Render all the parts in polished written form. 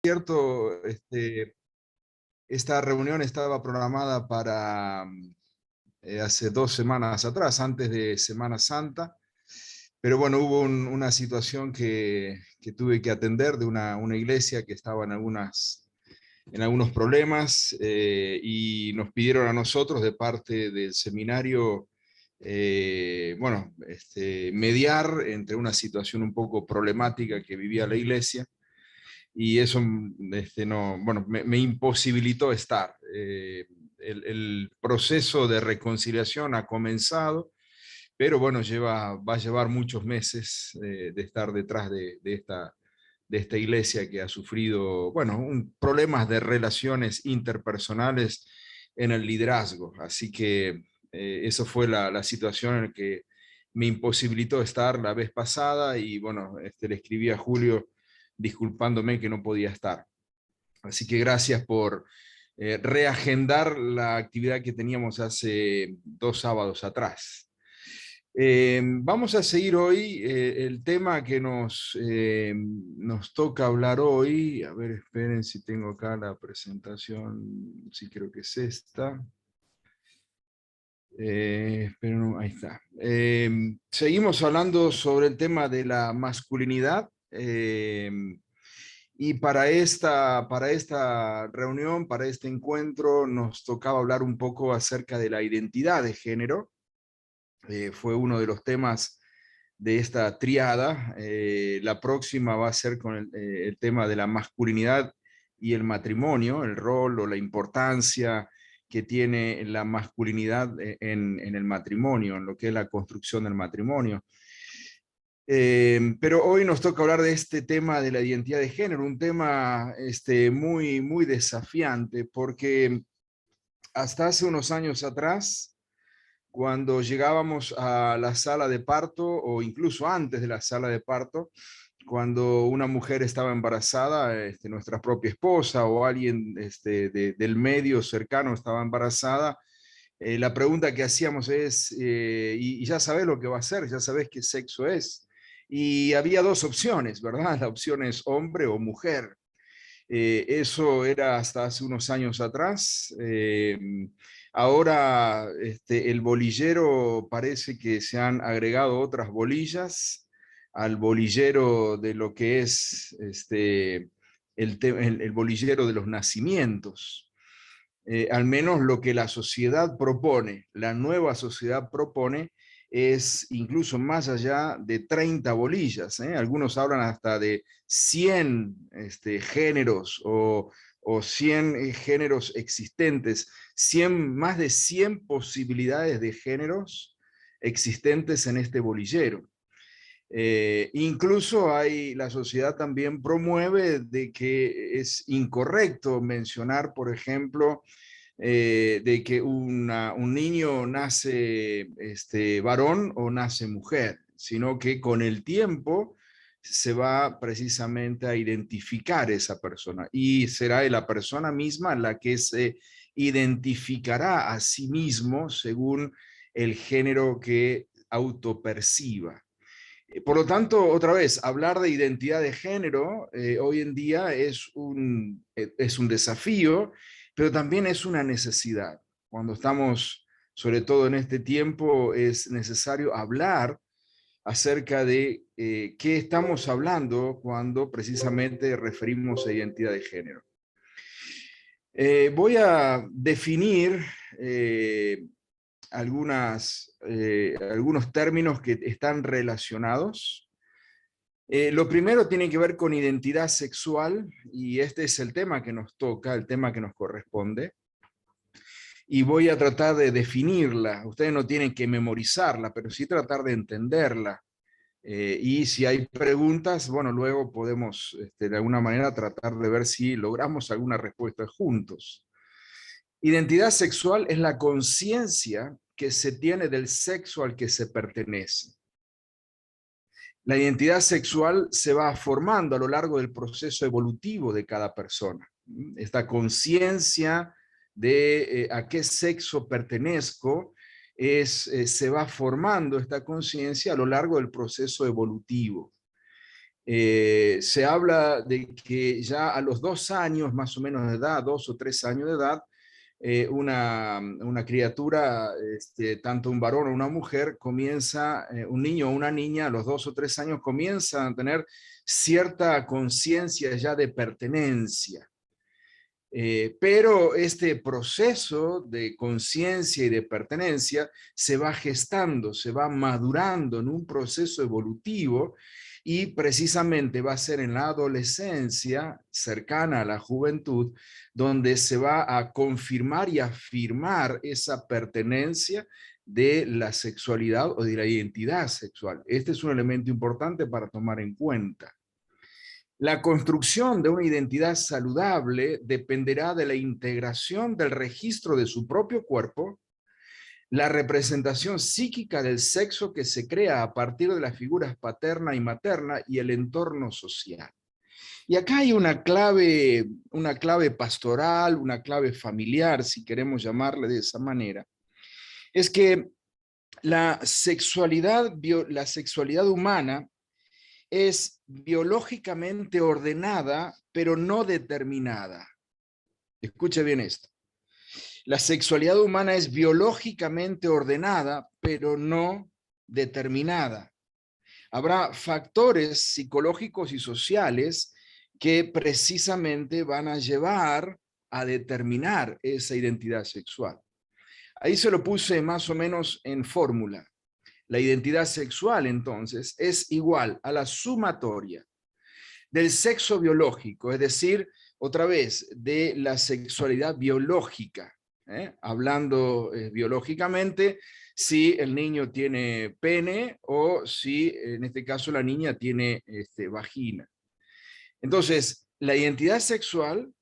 cierto, esta reunión estaba programada para hace 2 semanas atrás, antes de Semana Santa, pero bueno, hubo una situación que tuve que atender de una iglesia que estaba en algunos problemas y nos pidieron a nosotros de parte del seminario, bueno, mediar entre una situación un poco problemática que vivía la iglesia y eso no, bueno, me imposibilitó estar. El proceso de reconciliación ha comenzado, pero bueno, va a llevar muchos meses de estar detrás de esta iglesia que ha sufrido, bueno, problemas de relaciones interpersonales en el liderazgo. Así que eso fue la situación en la que me imposibilitó estar la vez pasada y bueno, le escribí a Julio disculpándome que no podía estar. Así que gracias por reagendar la actividad que teníamos hace 2 sábados atrás. Vamos a seguir hoy el tema que nos toca hablar hoy. A ver, esperen si tengo acá la presentación, sí creo que es esta. Pero ahí está. Seguimos hablando sobre el tema de la masculinidad. Y para esta reunión, para este encuentro, nos tocaba hablar un poco acerca de la identidad de género. Fue uno de los temas de esta triada. La próxima va a ser con el tema de la masculinidad y el matrimonio, el rol o la importancia que tiene la masculinidad en el matrimonio, en lo que es la construcción del matrimonio. Pero hoy nos toca hablar de este tema de la identidad de género, un tema muy, muy desafiante, porque hasta hace unos años atrás, cuando llegábamos a la sala de parto, o incluso antes de la sala de parto, cuando una mujer estaba embarazada, nuestra propia esposa o alguien del medio cercano estaba embarazada, la pregunta que hacíamos es, y ya sabes lo que va a hacer, ya sabes qué sexo es. Y había dos opciones, ¿verdad? La opción es hombre o mujer. Eso era hasta hace unos años atrás. Ahora el bolillero parece que se han agregado otras bolillas al bolillero de lo que es el bolillero de los nacimientos. Al menos lo que la sociedad propone, la nueva sociedad propone, es incluso más allá de 30 bolillas. Algunos hablan hasta de 100 géneros o 100 géneros existentes, más de 100 posibilidades de géneros existentes en este bolillero. Incluso la sociedad también promueve de que es incorrecto mencionar, por ejemplo, de que un niño nace varón o nace mujer, sino que con el tiempo se va precisamente a identificar esa persona y será la persona misma la que se identificará a sí mismo según el género que autoperciba. Por lo tanto, otra vez, hablar de identidad de género hoy en día es un desafío, pero también es una necesidad. Cuando estamos, sobre todo en este tiempo, es necesario hablar acerca de qué estamos hablando cuando precisamente referimos a identidad de género. Voy a definir algunos términos que están relacionados. Lo primero tiene que ver con identidad sexual, y este es el tema que nos toca, el tema que nos corresponde, y voy a tratar de definirla. Ustedes no tienen que memorizarla, pero sí tratar de entenderla. Y si hay preguntas, bueno, luego podemos de alguna manera tratar de ver si logramos alguna respuesta juntos. Identidad sexual es la conciencia que se tiene del sexo al que se pertenece. La identidad sexual se va formando a lo largo del proceso evolutivo de cada persona. Esta conciencia de a qué sexo pertenezco se va formando esta conciencia a lo largo del proceso evolutivo. Se habla de que ya a los 2 años más o menos de edad, 2 o 3 años de edad, una criatura, tanto un varón o una mujer, comienza, un niño o una niña a los 2 o 3 años comienzan a tener cierta conciencia ya de pertenencia. Pero este proceso de conciencia y de pertenencia se va gestando, se va madurando en un proceso evolutivo y precisamente va a ser en la adolescencia, cercana a la juventud, donde se va a confirmar y afirmar esa pertenencia de la sexualidad o de la identidad sexual. Este es un elemento importante para tomar en cuenta. La construcción de una identidad saludable dependerá de la integración del registro de su propio cuerpo, la representación psíquica del sexo que se crea a partir de las figuras paterna y materna y el entorno social. Y acá hay una clave pastoral, una clave familiar, si queremos llamarle de esa manera. Es que la sexualidad humana es biológicamente ordenada, pero no determinada. Escuche bien esto. La sexualidad humana es biológicamente ordenada, pero no determinada. Habrá factores psicológicos y sociales que precisamente van a llevar a determinar esa identidad sexual. Ahí se lo puse más o menos en fórmula. La identidad sexual, entonces, es igual a la sumatoria del sexo biológico, es decir, otra vez, de la sexualidad biológica, hablando biológicamente, si el niño tiene pene o si, en este caso, la niña tiene vagina. Entonces, la identidad sexual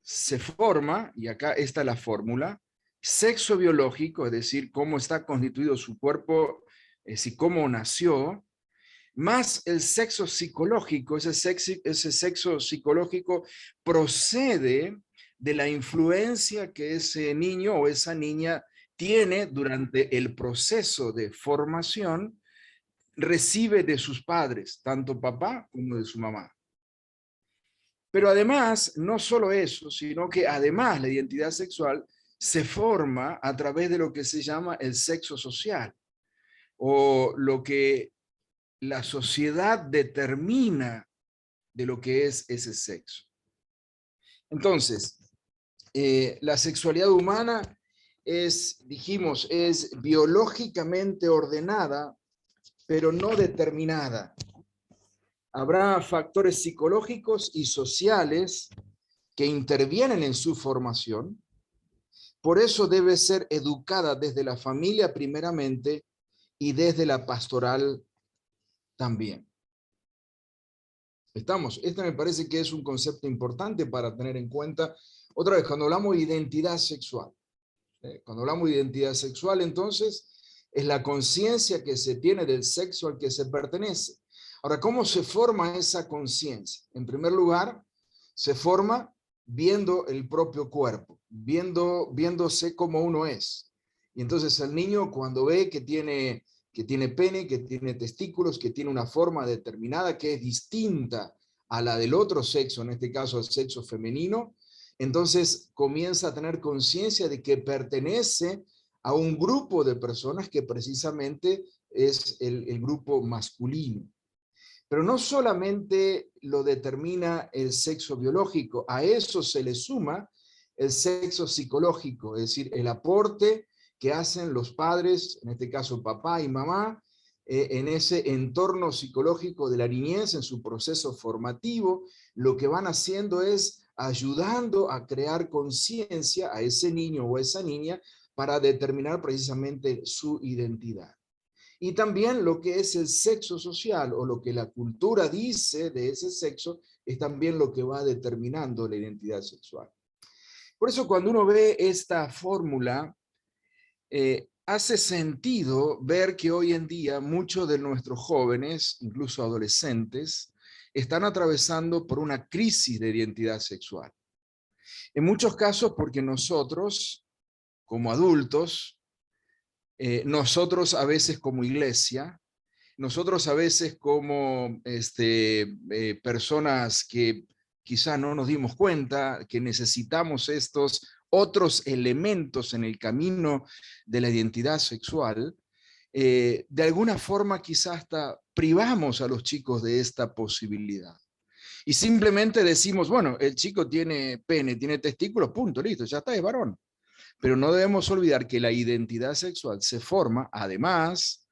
se forma, y acá está la fórmula, sexo biológico, es decir, cómo está constituido su cuerpo, es decir, cómo nació, más el sexo psicológico. Ese sexo psicológico procede de la influencia que ese niño o esa niña tiene durante el proceso de formación, recibe de sus padres, tanto papá como de su mamá. Pero además, no solo eso, sino que además la identidad sexual se forma a través de lo que se llama el sexo social, o lo que la sociedad determina de lo que es ese sexo. Entonces, la sexualidad humana dijimos, es biológicamente ordenada, pero no determinada. Habrá factores psicológicos y sociales que intervienen en su formación. Por eso debe ser educada desde la familia primeramente y desde la pastoral también. Este me parece que es un concepto importante para tener en cuenta. Otra vez, cuando hablamos de identidad sexual, cuando hablamos de identidad sexual, entonces, es la conciencia que se tiene del sexo al que se pertenece. Ahora, ¿cómo se forma esa conciencia? En primer lugar, se forma viendo el propio cuerpo, viéndose como uno es. Y entonces el niño, cuando ve que tiene pene, que tiene testículos, que tiene una forma determinada que es distinta a la del otro sexo, en este caso el sexo femenino, entonces comienza a tener conciencia de que pertenece a un grupo de personas que precisamente es el grupo masculino. Pero no solamente lo determina el sexo biológico, a eso se le suma el sexo psicológico, es decir, el aporte que hacen los padres, en este caso papá y mamá, en ese entorno psicológico de la niñez, en su proceso formativo. Lo que van haciendo es ayudando a crear conciencia a ese niño o a esa niña para determinar precisamente su identidad. Y también lo que es el sexo social o lo que la cultura dice de ese sexo es también lo que va determinando la identidad sexual. Por eso cuando uno ve esta fórmula, hace sentido ver que hoy en día muchos de nuestros jóvenes, incluso adolescentes, están atravesando por una crisis de identidad sexual. En muchos casos porque nosotros, como adultos, nosotros a veces como iglesia, nosotros a veces como personas que quizá no nos dimos cuenta que necesitamos estos otros elementos en el camino de la identidad sexual, de alguna forma quizá hasta privamos a los chicos de esta posibilidad. Y simplemente decimos, bueno, el chico tiene pene, tiene testículos, punto, listo, ya está, es varón. Pero no debemos olvidar que la identidad sexual se forma, además,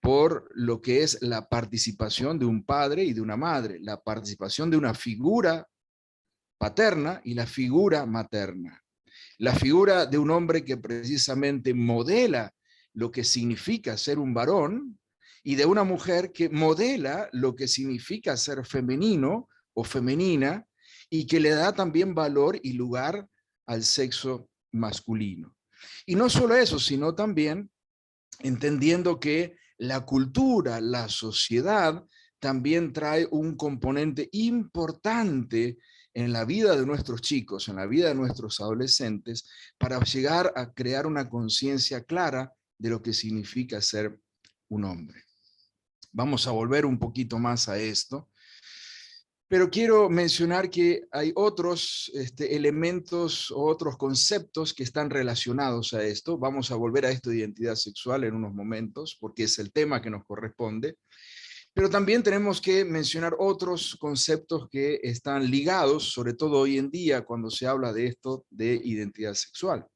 por lo que es la participación de un padre y de una madre, la participación de una figura paterna y la figura materna. La figura de un hombre que precisamente modela lo que significa ser un varón y de una mujer que modela lo que significa ser femenino o femenina y que le da también valor y lugar al sexo masculino. Y no solo eso, sino también entendiendo que la cultura, la sociedad, también trae un componente importante en la vida de nuestros chicos, en la vida de nuestros adolescentes, para llegar a crear una conciencia clara de lo que significa ser un hombre. Vamos a volver un poquito más a esto, pero quiero mencionar que hay otros elementos o otros conceptos que están relacionados a esto. Vamos a volver a esto de identidad sexual en unos momentos, porque es el tema que nos corresponde. Pero también tenemos que mencionar otros conceptos que están ligados, sobre todo hoy en día, cuando se habla de esto de identidad sexual.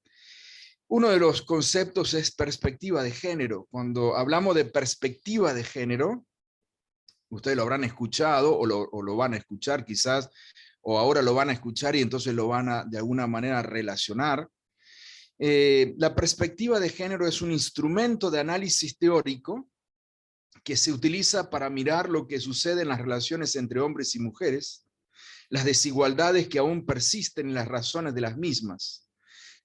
Uno de los conceptos es perspectiva de género. Cuando hablamos de perspectiva de género, ustedes lo habrán escuchado o lo van a escuchar quizás, o ahora lo van a escuchar y entonces lo van a de alguna manera relacionar. La perspectiva de género es un instrumento de análisis teórico que se utiliza para mirar lo que sucede en las relaciones entre hombres y mujeres, las desigualdades que aún persisten y las razones de las mismas.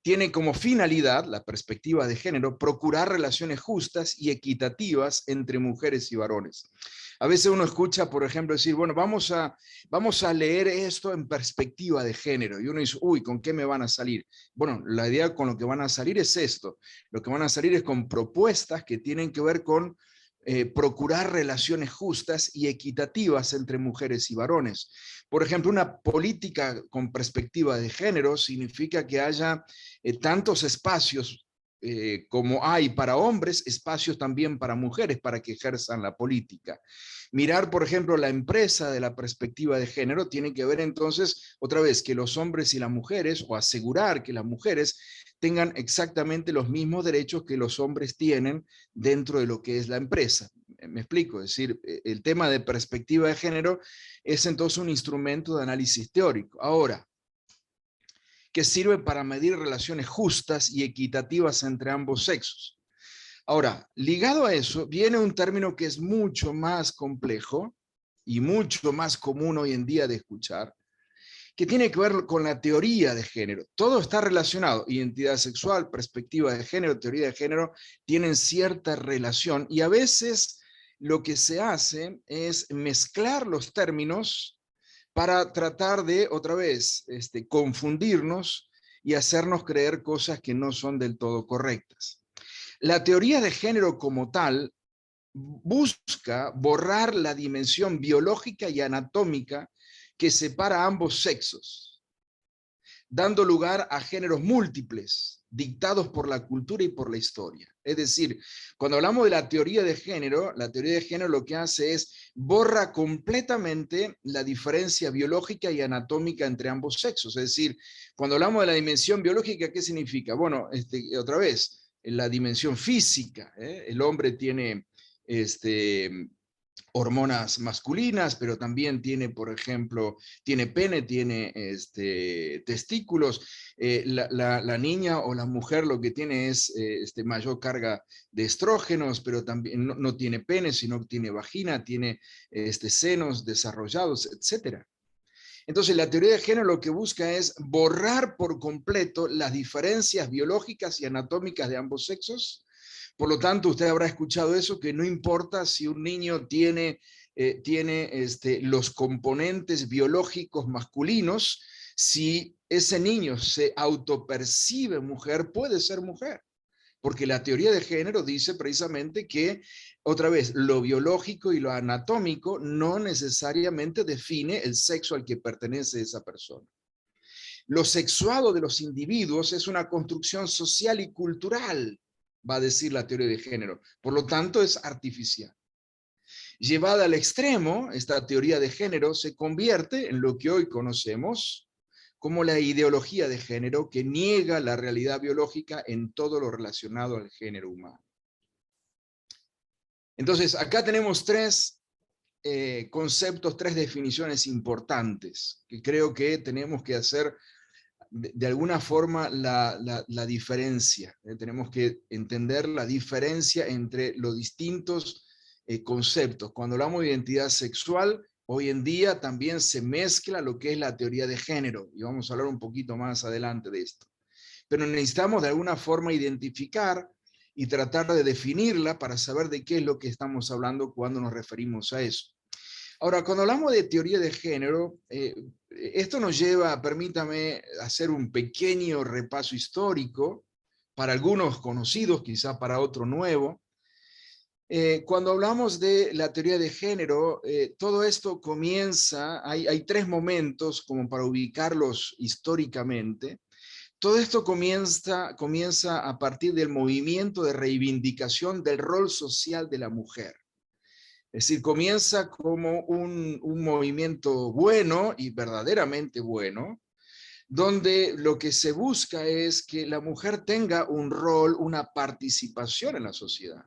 Tiene como finalidad, la perspectiva de género, procurar relaciones justas y equitativas entre mujeres y varones. A veces uno escucha, por ejemplo, decir, bueno, vamos a leer esto en perspectiva de género. Y uno dice, uy, ¿con qué me van a salir? Bueno, la idea con lo que van a salir es esto. Lo que van a salir es con propuestas que tienen que ver con procurar relaciones justas y equitativas entre mujeres y varones. Por ejemplo, una política con perspectiva de género significa que haya tantos espacios como hay para hombres, espacios también para mujeres para que ejerzan la política. Mirar, por ejemplo, la empresa de la perspectiva de género tiene que ver entonces, otra vez, que los hombres y las mujeres, o asegurar que las mujeres tengan exactamente los mismos derechos que los hombres tienen dentro de lo que es la empresa. Me explico, es decir, el tema de perspectiva de género es entonces un instrumento de análisis teórico. Ahora, que sirve para medir relaciones justas y equitativas entre ambos sexos. Ahora, ligado a eso, viene un término que es mucho más complejo y mucho más común hoy en día de escuchar, que tiene que ver con la teoría de género. Todo está relacionado, identidad sexual, perspectiva de género, teoría de género, tienen cierta relación y a veces lo que se hace es mezclar los términos para tratar de, otra vez, confundirnos y hacernos creer cosas que no son del todo correctas. La teoría de género como tal busca borrar la dimensión biológica y anatómica que separa a ambos sexos, dando lugar a géneros múltiples, dictados por la cultura y por la historia. Es decir, cuando hablamos de la teoría de género lo que hace es borra completamente la diferencia biológica y anatómica entre ambos sexos. Es decir, cuando hablamos de la dimensión biológica, ¿qué significa? Bueno, otra vez, la dimensión física. El hombre tiene hormonas masculinas, pero también tiene, por ejemplo, tiene pene, tiene testículos. La niña o la mujer lo que tiene es mayor carga de estrógenos, pero también no tiene pene, sino tiene vagina, tiene senos desarrollados, etcétera. Entonces, la teoría de género lo que busca es borrar por completo las diferencias biológicas y anatómicas de ambos sexos. Por lo tanto, usted habrá escuchado eso, que no importa si un niño tiene los componentes biológicos masculinos, si ese niño se autopercibe mujer, puede ser mujer. porque la teoría de género dice precisamente que, otra vez, lo biológico y lo anatómico no necesariamente define el sexo al que pertenece esa persona. Lo sexuado de los individuos es una construcción social y cultural, va a decir la teoría de género. Por lo tanto, es artificial. Llevada al extremo, esta teoría de género se convierte en lo que hoy conocemos como la ideología de género, que niega la realidad biológica en todo lo relacionado al género humano. Entonces, acá tenemos tres conceptos, tres definiciones importantes que creo que tenemos que hacer de alguna forma la diferencia. Tenemos que entender la diferencia entre los distintos conceptos. Cuando hablamos de identidad sexual, hoy en día también se mezcla lo que es la teoría de género, y vamos a hablar un poquito más adelante de esto. Pero necesitamos de alguna forma identificar y tratar de definirla para saber de qué es lo que estamos hablando cuando nos referimos a eso. Ahora, cuando hablamos de teoría de género, esto nos lleva, permítame, hacer un pequeño repaso histórico, para algunos conocidos, quizá para otro nuevo. Cuando hablamos de la teoría de género, todo esto comienza, hay tres momentos como para ubicarlos históricamente. Todo esto comienza a partir del movimiento de reivindicación del rol social de la mujer. Es decir, comienza como un movimiento bueno y verdaderamente bueno, donde lo que se busca es que la mujer tenga un rol, una participación en la sociedad.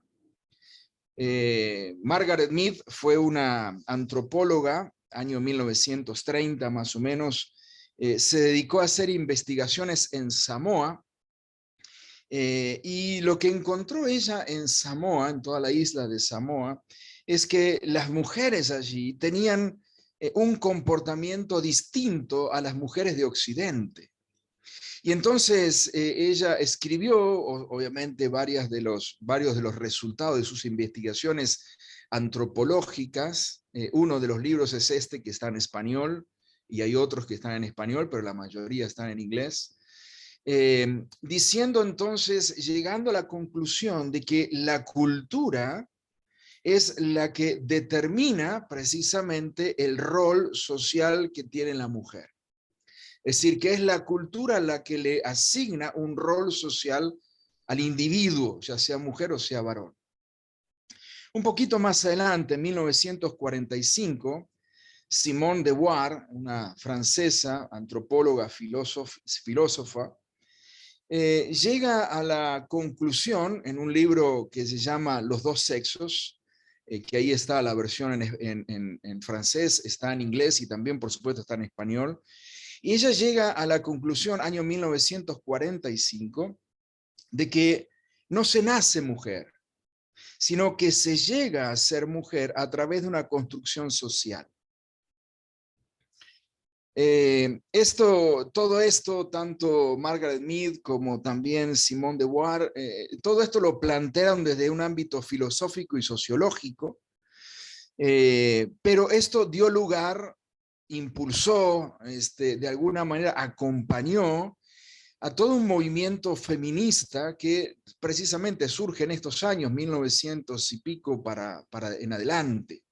Margaret Mead fue una antropóloga, año 1930 más o menos, se dedicó a hacer investigaciones en Samoa, y lo que encontró ella en Samoa, en toda la isla de Samoa, es que las mujeres allí tenían un comportamiento distinto a las mujeres de Occidente. Y entonces ella escribió, obviamente, varios de los resultados de sus investigaciones antropológicas. Uno de los libros es este, que está en español, y hay otros que están en español, pero la mayoría están en inglés. Diciendo entonces, llegando a la conclusión de que la cultura es la que determina precisamente el rol social que tiene la mujer. Es decir, que es la cultura la que le asigna un rol social al individuo, ya sea mujer o sea varón. Un poquito más adelante, en 1945, Simone de Beauvoir, una francesa, antropóloga, filósofa, llega a la conclusión en un libro que se llama Los dos sexos, que ahí está la versión en francés, está en inglés y también, por supuesto, está en español. Y ella llega a la conclusión, año 1945, de que no se nace mujer, sino que se llega a ser mujer a través de una construcción social. Todo esto, tanto Margaret Mead como también Simone de Beauvoir, todo esto lo plantean desde un ámbito filosófico y sociológico, pero esto dio lugar, impulsó, de alguna manera acompañó a todo un movimiento feminista que precisamente surge en estos años, 1900 y pico para en adelante.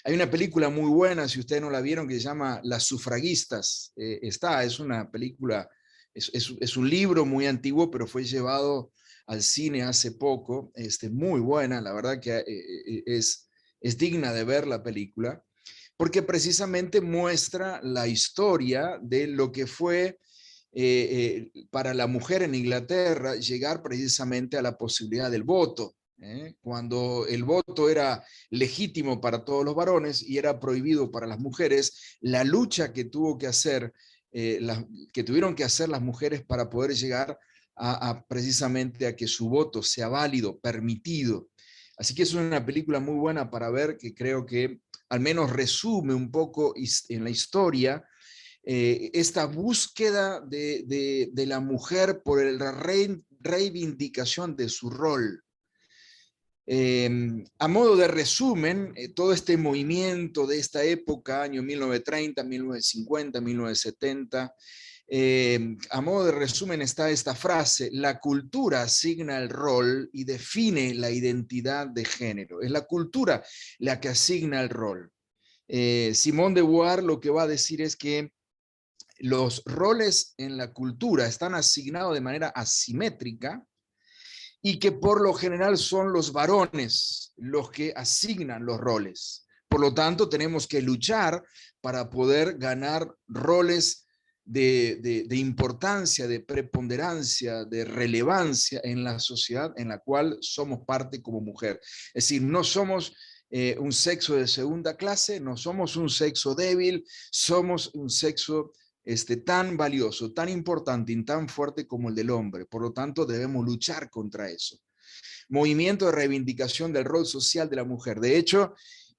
Hay una película muy buena, si ustedes no la vieron, que se llama Las sufragistas. Es una película, es un libro muy antiguo, pero fue llevado al cine hace poco. Muy buena, la verdad que es digna de ver la película, porque precisamente muestra la historia de lo que fue para la mujer en Inglaterra llegar precisamente a la posibilidad del voto. Cuando el voto era legítimo para todos los varones y era prohibido para las mujeres, la lucha que que tuvieron que hacer las mujeres para poder llegar precisamente a que su voto sea válido, permitido. Así que es una película muy buena para ver, que creo que al menos resume un poco en la historia esta búsqueda de la mujer por la reivindicación de su rol. A modo de resumen, todo este movimiento de esta época, año 1930, 1950, 1970, A modo de resumen está esta frase: la cultura asigna el rol y define la identidad de género. Es la cultura la que asigna el rol. Simone de Beauvoir lo que va a decir es que los roles en la cultura están asignados de manera asimétrica y que por lo general son los varones los que asignan los roles. Por lo tanto, tenemos que luchar para poder ganar roles de importancia, de preponderancia, de relevancia en la sociedad en la cual somos parte como mujer. Es decir, no somos un sexo de segunda clase, no somos un sexo débil, somos un sexo tan valioso, tan importante y tan fuerte como el del hombre. Por lo tanto, debemos luchar contra eso. Movimiento de reivindicación del rol social de la mujer. De hecho,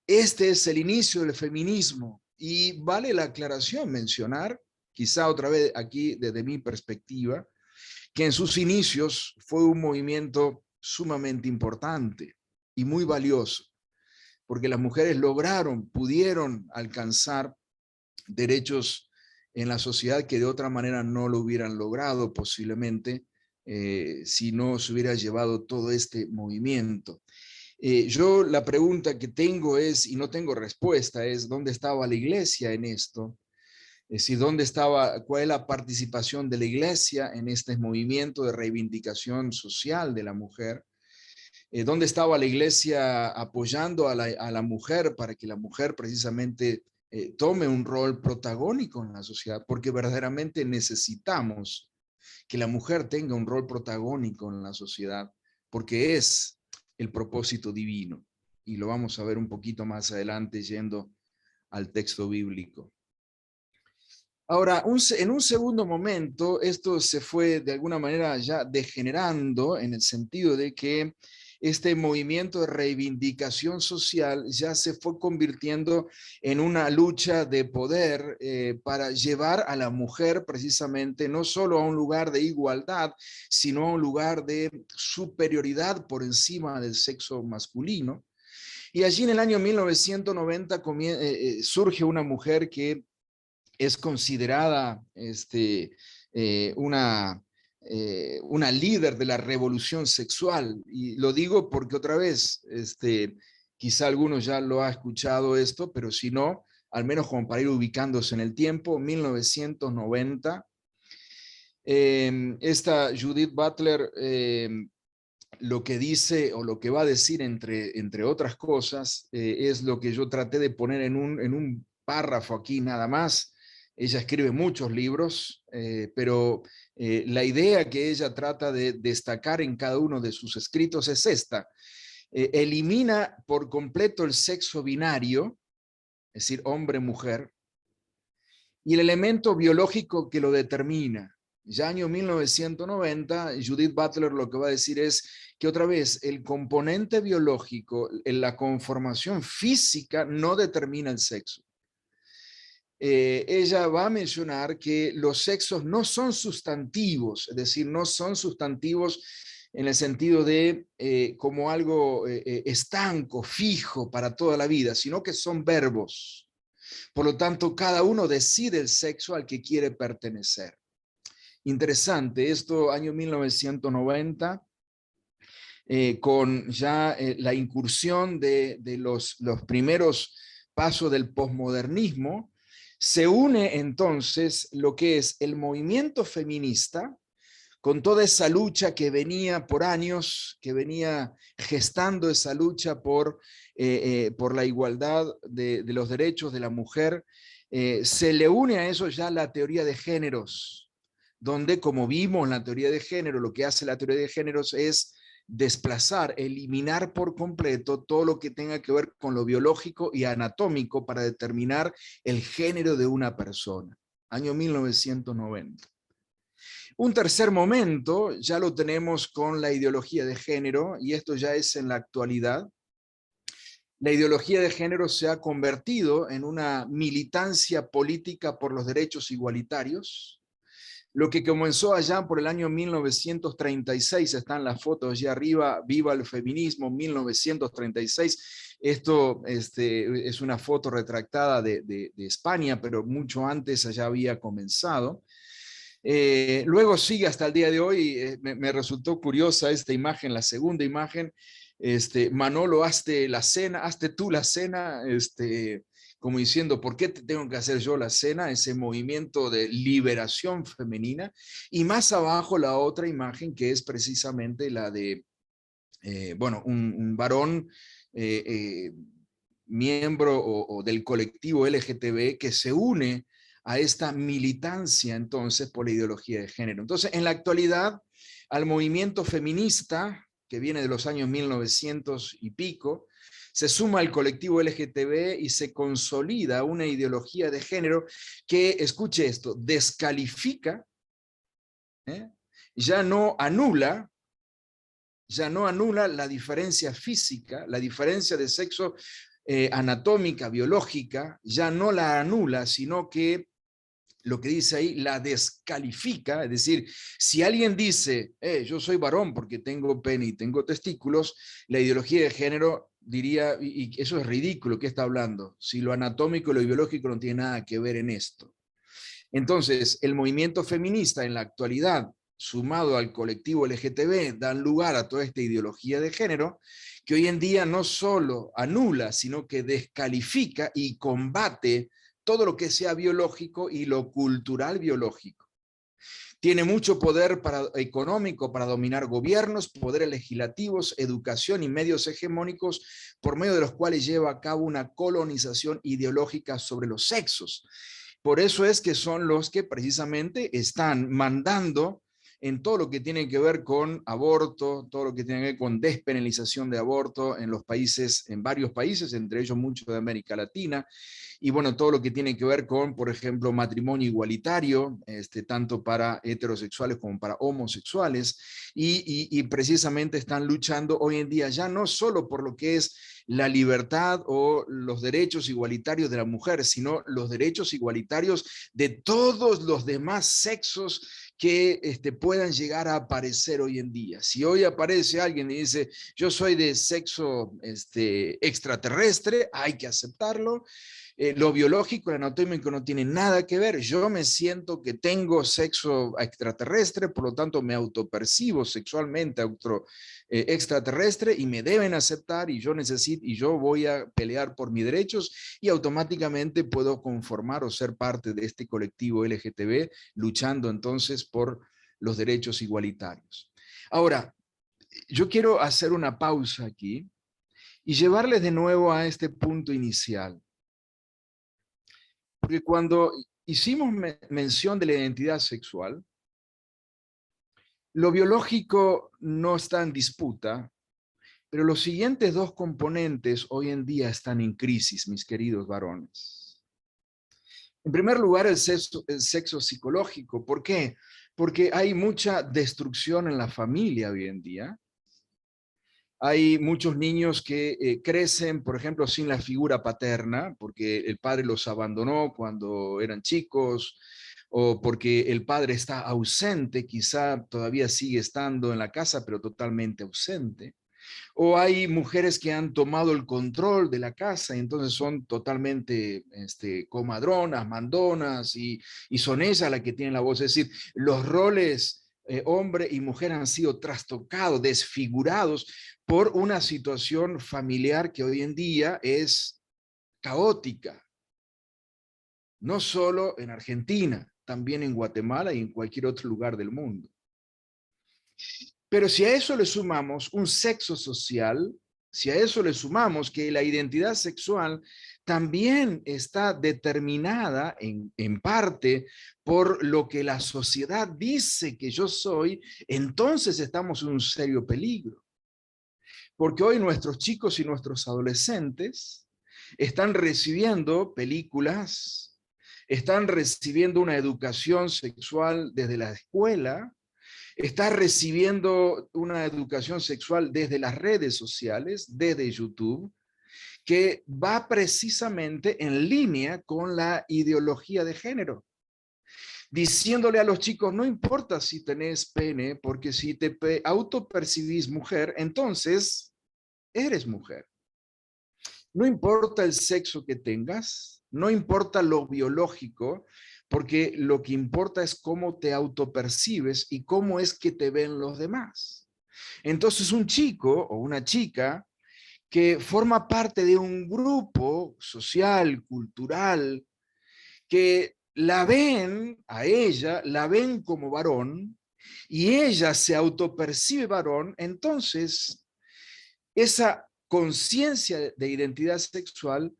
este es el inicio del feminismo y vale la aclaración mencionar, quizá otra vez aquí desde mi perspectiva, que en sus inicios fue un movimiento sumamente importante y muy valioso, porque las mujeres pudieron alcanzar derechos en la sociedad que de otra manera no lo hubieran logrado posiblemente si no se hubiera llevado todo este movimiento. Yo la pregunta que tengo es, y no tengo respuesta, es ¿dónde estaba la iglesia en esto? Es decir, cuál es la participación de la iglesia en este movimiento de reivindicación social de la mujer? ¿Dónde estaba la iglesia apoyando a la mujer para que la mujer precisamente tome un rol protagónico en la sociedad? Porque verdaderamente necesitamos que la mujer tenga un rol protagónico en la sociedad, porque es el propósito divino. Y lo vamos a ver un poquito más adelante yendo al texto bíblico. Ahora, en un segundo momento, esto se fue de alguna manera ya degenerando en el sentido de que este movimiento de reivindicación social ya se fue convirtiendo en una lucha de poder para llevar a la mujer precisamente no solo a un lugar de igualdad, sino a un lugar de superioridad por encima del sexo masculino. Y allí en el año 1990 surge una mujer que es considerada una líder de la revolución sexual. Y lo digo porque otra vez, quizá algunos ya lo ha escuchado esto, pero si no, al menos como para ir ubicándose en el tiempo, 1990, esta Judith Butler lo que dice o lo que va a decir entre otras cosas es lo que yo traté de poner en un párrafo aquí nada más. Ella escribe muchos libros, pero la idea que ella trata de destacar en cada uno de sus escritos es esta. Elimina por completo el sexo binario, es decir, hombre-mujer, y el elemento biológico que lo determina. Ya año 1990, Judith Butler lo que va a decir es que otra vez el componente biológico, en la conformación física, no determina el sexo. Ella va a mencionar que los sexos no son sustantivos, es decir, no son sustantivos en el sentido de como algo estanco, fijo para toda la vida, sino que son verbos. Por lo tanto, cada uno decide el sexo al que quiere pertenecer. Interesante, esto año 1990, con ya la incursión de los primeros pasos del posmodernismo, se une entonces lo que es el movimiento feminista, con toda esa lucha que venía por años, que venía gestando esa lucha por la igualdad de los derechos de la mujer, se le une a eso ya la teoría de géneros, donde, como vimos en la teoría de género, lo que hace la teoría de géneros es desplazar, eliminar por completo todo lo que tenga que ver con lo biológico y anatómico para determinar el género de una persona. Año 1990. Un tercer momento ya lo tenemos con la ideología de género, y esto ya es en la actualidad. La ideología de género se ha convertido en una militancia política por los derechos igualitarios. Lo que comenzó allá por el año 1936, están las fotos allí arriba, Viva el feminismo, 1936. Esto es una foto retractada de España, pero mucho antes allá había comenzado. Luego sigue hasta el día de hoy, me resultó curiosa esta imagen, la segunda imagen, Manolo, hazte tú la cena, como diciendo, ¿por qué te tengo que hacer yo la cena? Ese movimiento de liberación femenina. Y más abajo la otra imagen que es precisamente la de, bueno, un varón miembro o del colectivo LGTB que se une a esta militancia entonces por la ideología de género. Entonces, en la actualidad, al movimiento feminista, que viene de los años 1900 y pico, se suma al colectivo LGTB y se consolida una ideología de género que, escuche esto, descalifica, ¿eh? ya no anula la diferencia física, la diferencia de sexo anatómica, biológica, ya no la anula, sino que lo que dice ahí la descalifica. Es decir, si alguien dice, yo soy varón porque tengo pene y tengo testículos, la ideología de género diría, y eso es ridículo, ¿qué está hablando? Si lo anatómico y lo biológico no tiene nada que ver en esto. Entonces, el movimiento feminista en la actualidad, sumado al colectivo LGTB, dan lugar a toda esta ideología de género, que hoy en día no solo anula, sino que descalifica y combate todo lo que sea biológico y lo cultural biológico. Tiene mucho poder económico para dominar gobiernos, poderes legislativos, educación y medios hegemónicos, por medio de los cuales lleva a cabo una colonización ideológica sobre los sexos. Por eso es que son los que precisamente están mandando en todo lo que tiene que ver con aborto, todo lo que tiene que ver con despenalización de aborto en los países, en varios países, entre ellos muchos de América Latina, y bueno, todo lo que tiene que ver con, por ejemplo, matrimonio igualitario, tanto para heterosexuales como para homosexuales, y precisamente están luchando hoy en día ya no solo por lo que es la libertad o los derechos igualitarios de la mujer, sino los derechos igualitarios de todos los demás sexos que puedan llegar a aparecer hoy en día. Si hoy aparece alguien y dice, yo soy de sexo extraterrestre, hay que aceptarlo. Lo biológico, lo anatómico no tiene nada que ver. Yo me siento que tengo sexo extraterrestre, por lo tanto me autopercibo sexualmente extraterrestre y me deben aceptar y yo necesito y yo voy a pelear por mis derechos y automáticamente puedo conformar o ser parte de este colectivo LGTB luchando entonces por los derechos igualitarios. Ahora, yo quiero hacer una pausa aquí y llevarles de nuevo a este punto inicial. Porque cuando hicimos mención de la identidad sexual, lo biológico no está en disputa, pero los siguientes dos componentes hoy en día están en crisis, mis queridos varones. En primer lugar, el sexo psicológico. ¿Por qué? Porque hay mucha destrucción en la familia hoy en día. Hay muchos niños que crecen, por ejemplo, sin la figura paterna, porque el padre los abandonó cuando eran chicos, o porque el padre está ausente, quizá todavía sigue estando en la casa, pero totalmente ausente. O hay mujeres que han tomado el control de la casa y entonces son totalmente comadronas, mandonas y son ellas las que tienen la voz. Es decir, los roles hombre y mujer han sido trastocados, desfigurados por una situación familiar que hoy en día es caótica. No solo en Argentina, también en Guatemala y en cualquier otro lugar del mundo. Pero si a eso le sumamos un sexo social, si a eso le sumamos que la identidad sexual también está determinada en parte por lo que la sociedad dice que yo soy, entonces estamos en un serio peligro. Porque hoy nuestros chicos y nuestros adolescentes están recibiendo películas, están recibiendo una educación sexual desde la escuela, está recibiendo una educación sexual desde las redes sociales, desde YouTube, que va precisamente en línea con la ideología de género. Diciéndole a los chicos, no importa si tenés pene, porque si te autopercibís mujer, entonces eres mujer. No importa el sexo que tengas, no importa lo biológico, porque lo que importa es cómo te autopercibes y cómo es que te ven los demás. Entonces un chico o una chica que forma parte de un grupo social, cultural, que la ven a ella, la ven como varón, y ella se autopercibe varón, entonces esa conciencia de identidad sexual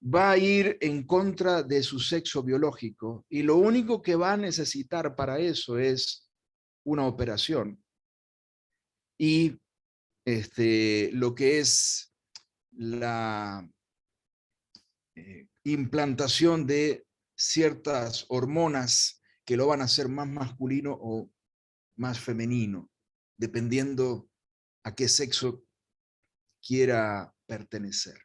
va a ir en contra de su sexo biológico, y lo único que va a necesitar para eso es una operación. Y lo que es la implantación de ciertas hormonas que lo van a hacer más masculino o más femenino, dependiendo a qué sexo quiera pertenecer.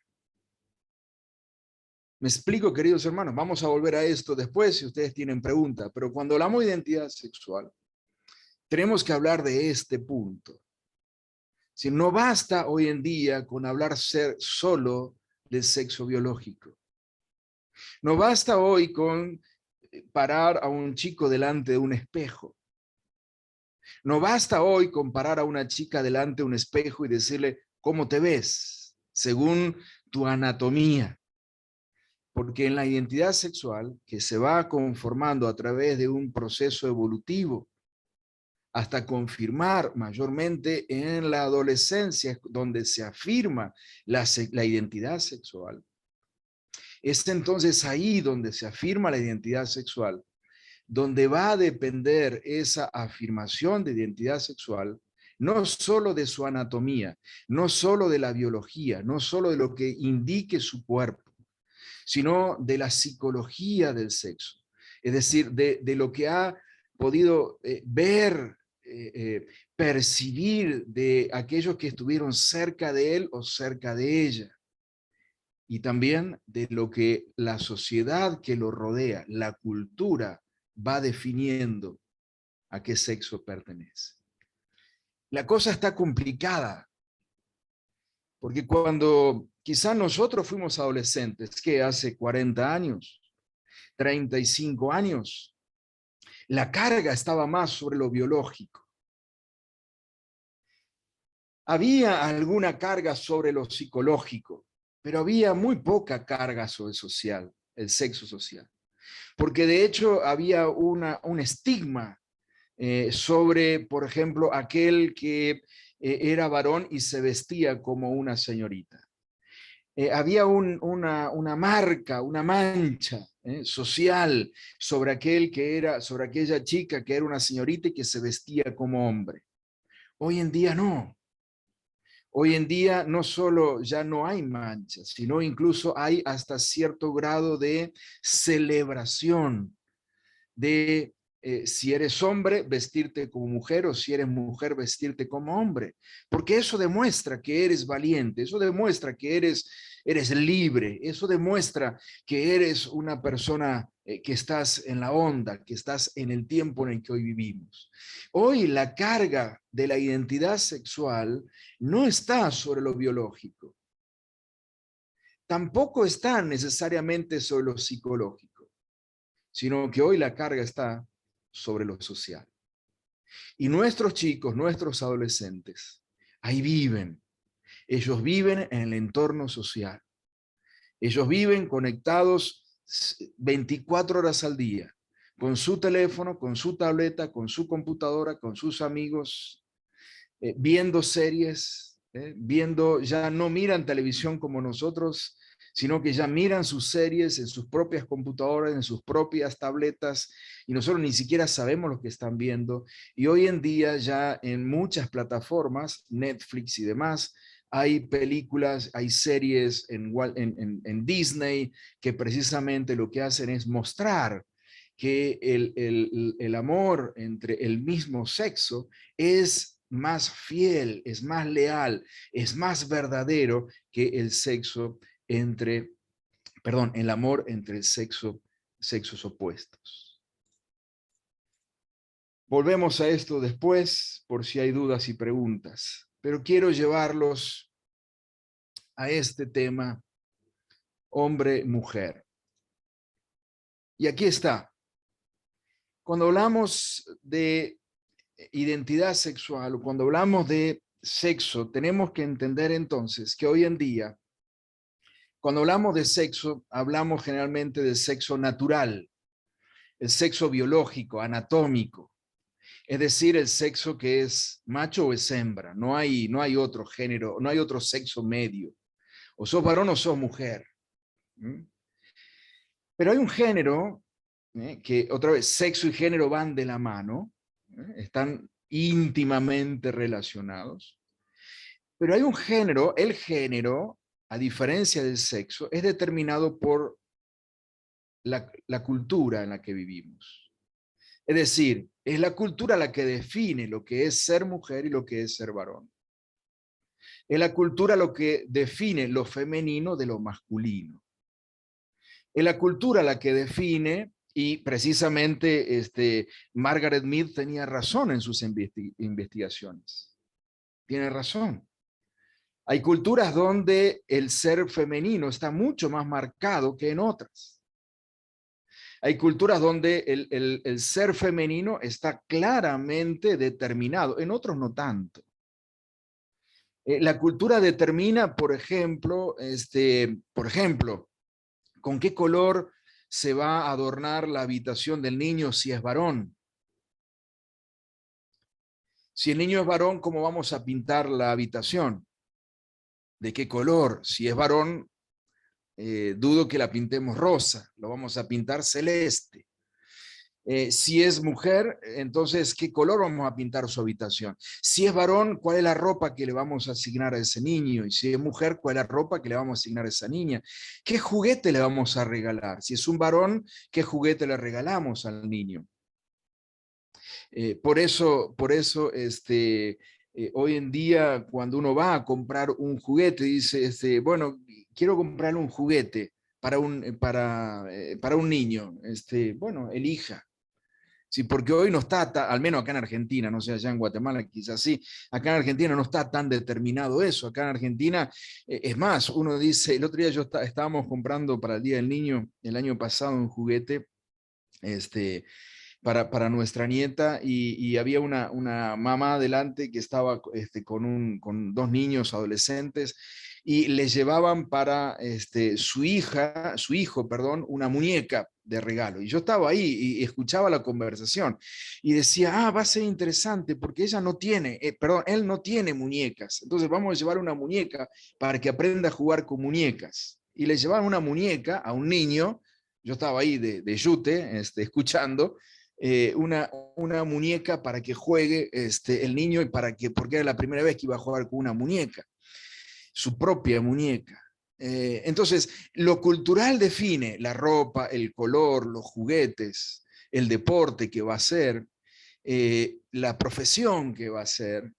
Me explico, queridos hermanos, vamos a volver a esto después si ustedes tienen preguntas, pero cuando hablamos de identidad sexual, tenemos que hablar de este punto. Si no basta hoy en día con hablar solo del sexo biológico. No basta hoy con parar a un chico delante de un espejo. No basta hoy con parar a una chica delante de un espejo y decirle cómo te ves, según tu anatomía. Porque en la identidad sexual, que se va conformando a través de un proceso evolutivo, hasta confirmar mayormente en la adolescencia, donde se afirma la identidad sexual. Es entonces ahí donde se afirma la identidad sexual, donde va a depender esa afirmación de identidad sexual, no solo de su anatomía, no solo de la biología, no solo de lo que indique su cuerpo, sino de la psicología del sexo, es decir, de lo que ha podido ver, percibir de aquellos que estuvieron cerca de él o cerca de ella, y también de lo que la sociedad que lo rodea, la cultura, va definiendo a qué sexo pertenece. La cosa está complicada, porque cuando quizás nosotros fuimos adolescentes, que hace 40 años, 35 años, la carga estaba más sobre lo biológico. Había alguna carga sobre lo psicológico, pero había muy poca carga sobre social, el sexo social. Porque de hecho había un estigma sobre, por ejemplo, aquel que era varón y se vestía como una señorita. Había una marca, una mancha social sobre sobre aquella chica que era una señorita y que se vestía como hombre. Hoy en día no. Hoy en día no solo ya no hay manchas, sino incluso hay hasta cierto grado de celebración de si eres hombre, vestirte como mujer, o si eres mujer, vestirte como hombre. Porque eso demuestra que eres valiente, eso demuestra que eres libre, eso demuestra que eres una persona que estás en la onda, que estás en el tiempo en el que hoy vivimos. Hoy la carga de la identidad sexual no está sobre lo biológico. Tampoco está necesariamente sobre lo psicológico, sino que hoy la carga está sobre lo social. Y nuestros chicos, nuestros adolescentes, ahí viven. Ellos viven en el entorno social. Ellos viven conectados 24 horas al día, con su teléfono, con su tableta, con su computadora, con sus amigos, viendo series, ya no miran televisión como nosotros, sino que ya miran sus series en sus propias computadoras, en sus propias tabletas, y nosotros ni siquiera sabemos lo que están viendo. Y hoy en día ya en muchas plataformas, Netflix y demás, hay películas, hay series en Disney que precisamente lo que hacen es mostrar que el amor entre el mismo sexo es más fiel, es más leal, es más verdadero que el sexo el amor entre sexos opuestos. Volvemos a esto después por si hay dudas y preguntas, pero quiero llevarlos a este tema hombre-mujer. Y aquí está. Cuando hablamos de identidad sexual o cuando hablamos de sexo, tenemos que entender entonces que hoy en día, cuando hablamos de sexo, hablamos generalmente del sexo natural, el sexo biológico, anatómico, es decir, el sexo que es macho o es hembra, no hay otro género, no hay otro sexo medio, o sos varón o sos mujer. Pero hay un género, que otra vez, sexo y género van de la mano, están íntimamente relacionados, pero hay un género, el género, a diferencia del sexo, es determinado por la cultura en la que vivimos. Es decir, es la cultura la que define lo que es ser mujer y lo que es ser varón. Es la cultura lo que define lo femenino de lo masculino. Es la cultura la que define, y precisamente Margaret Mead tenía razón en sus investigaciones. Tiene razón. Hay culturas donde el ser femenino está mucho más marcado que en otras. Hay culturas donde el ser femenino está claramente determinado, en otros no tanto. La cultura determina, por ejemplo, con qué color se va a adornar la habitación del niño si es varón. Si el niño es varón, ¿cómo vamos a pintar la habitación? ¿De qué color? Si es varón, dudo que la pintemos rosa, lo vamos a pintar celeste. Si es mujer, entonces, ¿qué color vamos a pintar su habitación? Si es varón, ¿cuál es la ropa que le vamos a asignar a ese niño? Y si es mujer, ¿cuál es la ropa que le vamos a asignar a esa niña? ¿Qué juguete le vamos a regalar? Si es un varón, ¿qué juguete le regalamos al niño? Por eso, hoy en día, cuando uno va a comprar un juguete, dice, bueno, quiero comprarle un juguete para un niño. Bueno, elija. Sí, porque hoy no está, al menos acá en Argentina, no sé, allá en Guatemala quizás sí, acá en Argentina no está tan determinado eso. Acá en Argentina, es más, uno dice, el otro día estábamos comprando para el Día del Niño, el año pasado, un juguete, para nuestra nieta, y había una mamá adelante que estaba con dos niños adolescentes, y les llevaban para su hijo, perdón, una muñeca de regalo. Y yo estaba ahí y escuchaba la conversación y decía, va a ser interesante porque él no tiene muñecas. Entonces vamos a llevar una muñeca para que aprenda a jugar con muñecas. Y le llevaban una muñeca a un niño. Yo estaba ahí de yute, escuchando, una muñeca para que juegue el niño, porque era la primera vez que iba a jugar con una muñeca, su propia muñeca. Entonces, lo cultural define la ropa, el color, los juguetes, el deporte que va a hacer, la profesión que va a hacer.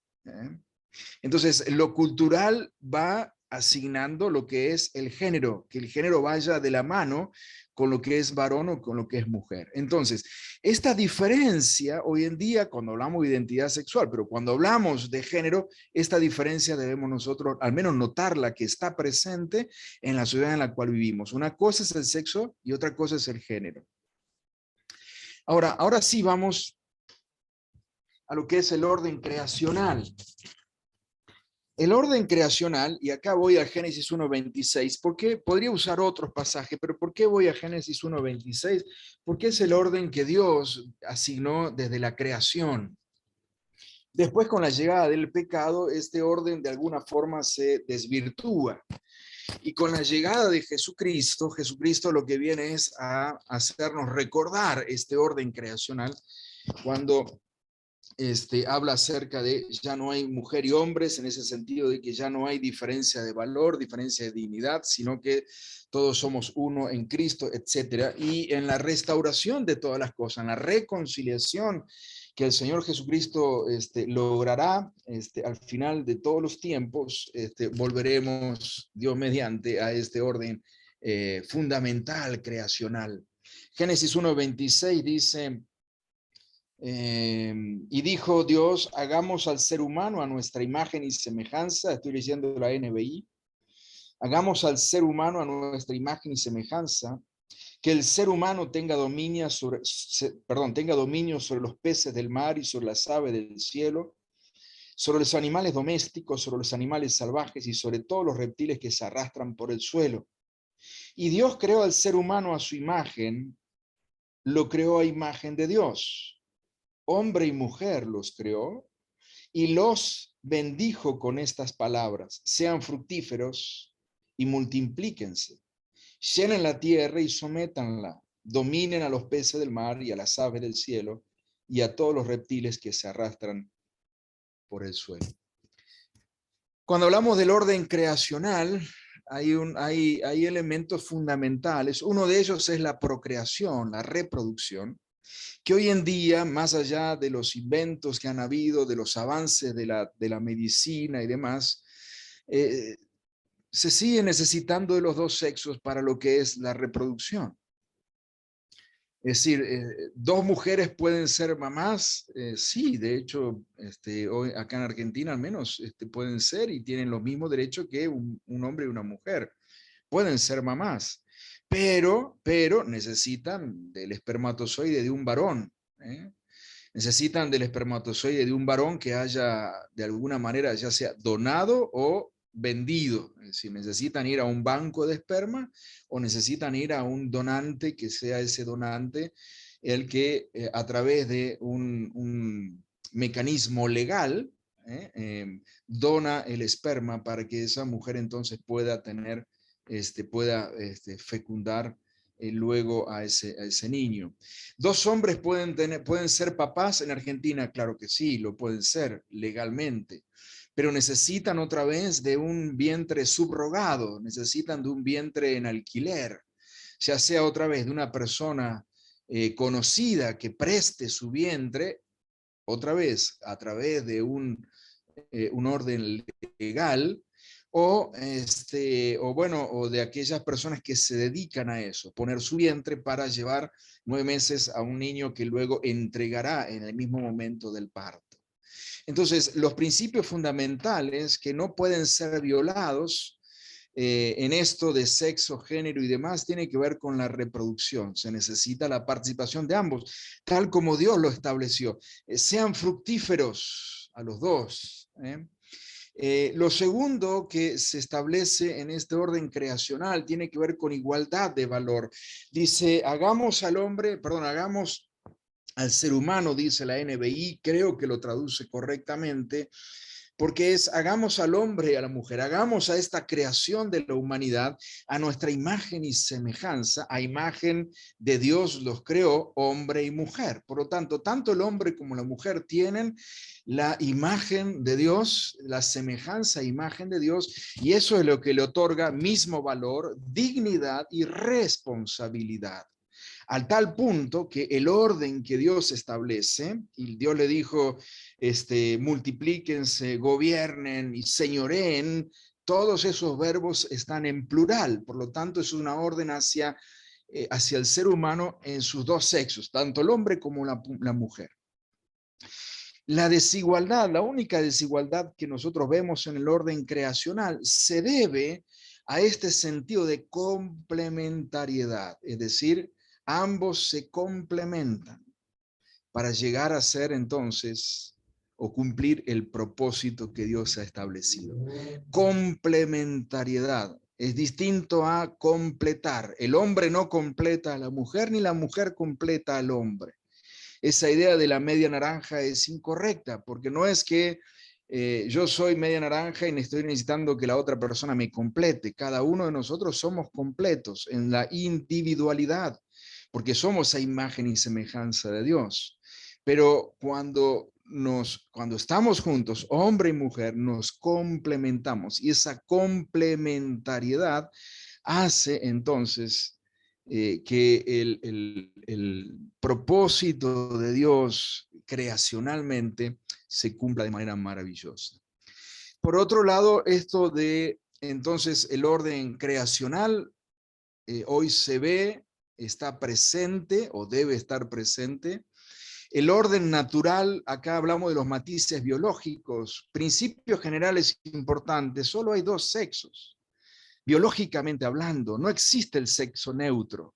Entonces, lo cultural va asignando lo que es el género, que el género vaya de la mano con lo que es varón o con lo que es mujer. Entonces, esta diferencia hoy en día, cuando hablamos de identidad sexual, pero cuando hablamos de género, esta diferencia debemos nosotros al menos notarla, que está presente en la sociedad en la cual vivimos. Una cosa es el sexo y otra cosa es el género. Ahora sí vamos a lo que es el orden creacional. El orden creacional, y acá voy a Génesis 1:26, porque podría usar otros pasajes, pero ¿por qué voy a Génesis 1:26? Porque es el orden que Dios asignó desde la creación. Después, con la llegada del pecado, este orden de alguna forma se desvirtúa. Y con la llegada de Jesucristo lo que viene es a hacernos recordar este orden creacional cuando habla acerca de ya no hay mujer y hombres, en ese sentido de que ya no hay diferencia de valor, diferencia de dignidad, sino que todos somos uno en Cristo, etc. Y en la restauración de todas las cosas, en la reconciliación que el Señor Jesucristo logrará al final de todos los tiempos, volveremos, Dios mediante, a este orden fundamental, creacional. Génesis 1:26 dice: y dijo Dios, hagamos al ser humano a nuestra imagen y semejanza. Estoy leyendo la NBI. Hagamos al ser humano a nuestra imagen y semejanza, que el ser humano tenga dominio tenga dominio sobre los peces del mar y sobre las aves del cielo, sobre los animales domésticos, sobre los animales salvajes y sobre todos los reptiles que se arrastran por el suelo. Y Dios creó al ser humano a su imagen, lo creó a imagen de Dios. Hombre y mujer los creó y los bendijo con estas palabras: sean fructíferos y multiplíquense, llenen la tierra y sométanla, dominen a los peces del mar y a las aves del cielo y a todos los reptiles que se arrastran por el suelo. Cuando hablamos del orden creacional, hay elementos fundamentales. Uno de ellos es la procreación, la reproducción, que hoy en día, más allá de los inventos que han habido, de los avances de la medicina y demás, se sigue necesitando de los dos sexos para lo que es la reproducción. Es decir, ¿dos mujeres pueden ser mamás? Sí, de hecho, hoy acá en Argentina al menos pueden ser y tienen los mismos derechos que un hombre y una mujer. Pueden ser mamás, pero necesitan del espermatozoide de un varón. Necesitan del espermatozoide de un varón que haya de alguna manera ya sea donado o vendido. Es decir, necesitan ir a un banco de esperma o necesitan ir a un donante que sea ese donante el que a través de un mecanismo legal dona el esperma para que esa mujer entonces pueda tener, pueda fecundar luego a ese niño. ¿Dos hombres pueden ser papás en Argentina? Claro que sí, lo pueden ser legalmente, pero necesitan otra vez de un vientre subrogado, necesitan de un vientre en alquiler, ya sea otra vez de una persona conocida que preste su vientre, otra vez a través de un orden legal, o de aquellas personas que se dedican a eso, poner su vientre para llevar 9 meses a un niño que luego entregará en el mismo momento del parto. Entonces, los principios fundamentales que no pueden ser violados en esto de sexo, género y demás, tiene que ver con la reproducción. Se necesita la participación de ambos, tal como Dios lo estableció. Sean fructíferos a los dos. Lo segundo que se establece en este orden creacional tiene que ver con igualdad de valor. Dice, hagamos al ser humano, dice la NBI, creo que lo traduce correctamente, porque es hagamos al hombre y a la mujer, hagamos a esta creación de la humanidad a nuestra imagen y semejanza, a imagen de Dios los creó, hombre y mujer. Por lo tanto, tanto el hombre como la mujer tienen la imagen de Dios, la semejanza e imagen de Dios, y eso es lo que le otorga mismo valor, dignidad y responsabilidad. Al tal punto que el orden que Dios establece, y Dios le dijo, multiplíquense, gobiernen y señoreen, todos esos verbos están en plural, por lo tanto es una orden hacia el ser humano en sus dos sexos, tanto el hombre como la mujer. La desigualdad, la única desigualdad que nosotros vemos en el orden creacional se debe a este sentido de complementariedad, es decir, ambos se complementan para llegar a ser entonces o cumplir el propósito que Dios ha establecido. Complementariedad es distinto a completar. El hombre no completa a la mujer ni la mujer completa al hombre. Esa idea de la media naranja es incorrecta, porque no es que yo soy media naranja y estoy necesitando que la otra persona me complete. Cada uno de nosotros somos completos en la individualidad, porque somos a imagen y semejanza de Dios. Pero cuando estamos juntos, hombre y mujer, nos complementamos y esa complementariedad hace entonces que el propósito de Dios creacionalmente se cumpla de manera maravillosa. Por otro lado, esto de entonces el orden creacional hoy se ve, está presente o debe estar presente. El orden natural, acá hablamos de los matices biológicos, principios generales importantes, solo hay dos sexos. Biológicamente hablando, no existe el sexo neutro.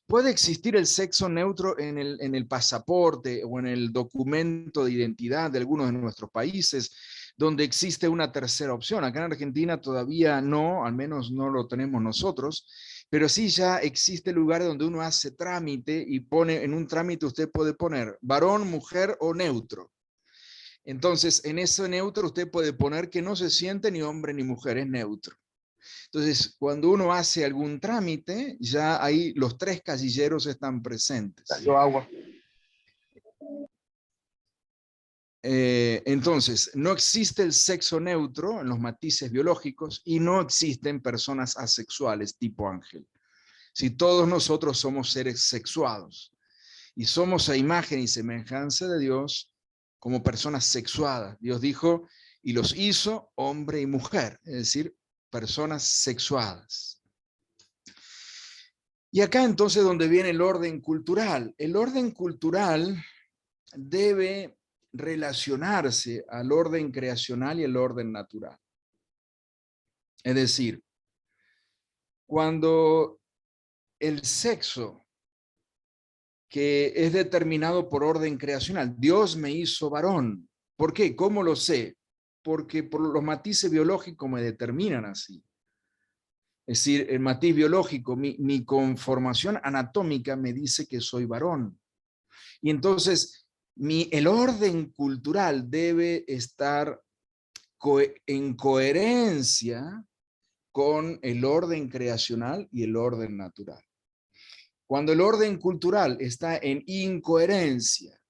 Puede existir el sexo neutro en el pasaporte o en el documento de identidad de algunos de nuestros países, donde existe una tercera opción. Acá en Argentina todavía no, al menos no lo tenemos nosotros, pero sí ya existe lugares donde uno hace trámite y pone, en un trámite usted puede poner varón, mujer o neutro. Entonces, en ese neutro usted puede poner que no se siente ni hombre ni mujer, es neutro. Entonces, cuando uno hace algún trámite, ya ahí los tres casilleros están presentes. Cayó agua. Entonces, no existe el sexo neutro en los matices biológicos y no existen personas asexuales tipo Ángel. Si todos nosotros somos seres sexuados y somos a imagen y semejanza de Dios como personas sexuadas. Dios dijo, y los hizo hombre y mujer, es decir, personas sexuadas. Y acá entonces donde viene el orden cultural. El orden cultural debe relacionarse al orden creacional y el orden natural. Es decir, cuando el sexo que es determinado por orden creacional, Dios me hizo varón. ¿Por qué? ¿Cómo lo sé? Porque por los matices biológicos me determinan así. Es decir, el matiz biológico, mi conformación anatómica me dice que soy varón. Y entonces el orden cultural debe estar en coherencia con el orden creacional y el orden natural. Cuando el orden cultural está en incoherencia,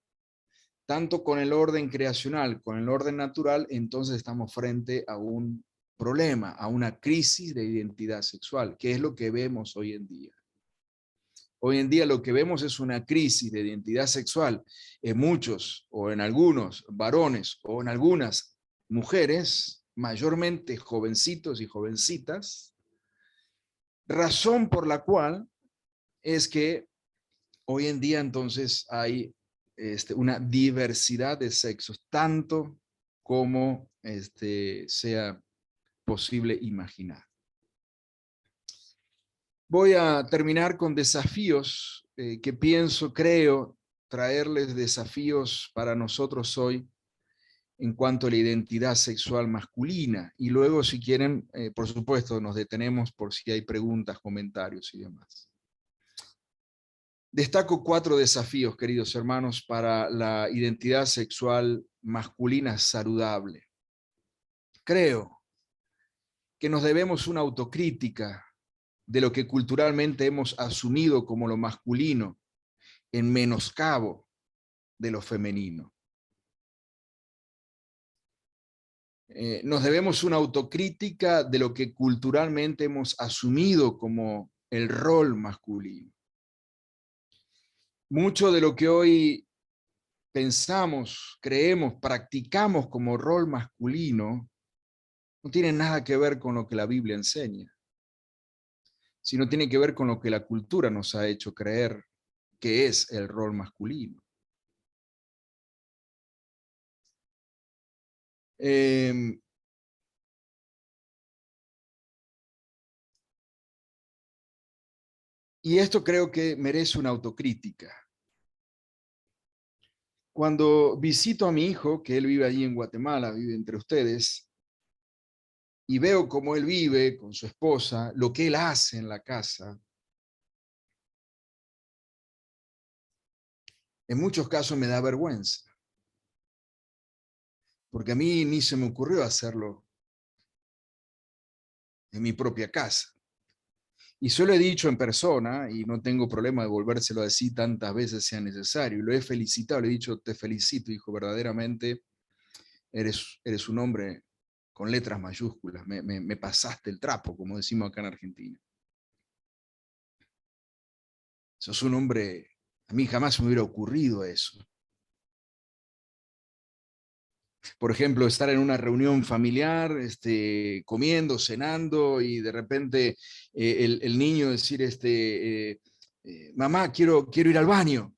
tanto con el orden creacional, con el orden natural, entonces estamos frente a un problema, a una crisis de identidad sexual, que es lo que vemos hoy en día. Hoy en día lo que vemos es una crisis de identidad sexual en muchos o en algunos varones o en algunas mujeres, mayormente jovencitos y jovencitas, razón por la cual es que hoy en día entonces hay una diversidad de sexos, tanto como sea posible imaginar. Voy a terminar con desafíos que creo, traerles desafíos para nosotros hoy en cuanto a la identidad sexual masculina. Y luego, si quieren, por supuesto, nos detenemos por si hay preguntas, comentarios y demás. Destaco 4 desafíos, queridos hermanos, para la identidad sexual masculina saludable. Creo que nos debemos una autocrítica de lo que culturalmente hemos asumido como lo masculino en menoscabo de lo femenino. Nos debemos una autocrítica de lo que culturalmente hemos asumido como el rol masculino. Mucho de lo que hoy pensamos, creemos, practicamos como rol masculino no tiene nada que ver con lo que la Biblia enseña, sino tiene que ver con lo que la cultura nos ha hecho creer que es el rol masculino. Y esto creo que merece una autocrítica. Cuando visito a mi hijo, que él vive allí en Guatemala, vive entre ustedes, y veo cómo él vive con su esposa, lo que él hace en la casa, en muchos casos me da vergüenza, porque a mí ni se me ocurrió hacerlo en mi propia casa. Y se lo he dicho en persona, y no tengo problema de volvérselo a decir tantas veces sea necesario. Lo he felicitado, le he dicho, te felicito, hijo, verdaderamente eres un hombre con letras mayúsculas, me pasaste el trapo, como decimos acá en Argentina. Sos un hombre, a mí jamás me hubiera ocurrido eso. Por ejemplo, estar en una reunión familiar, comiendo, cenando, y de repente el niño decir, mamá, quiero ir al baño.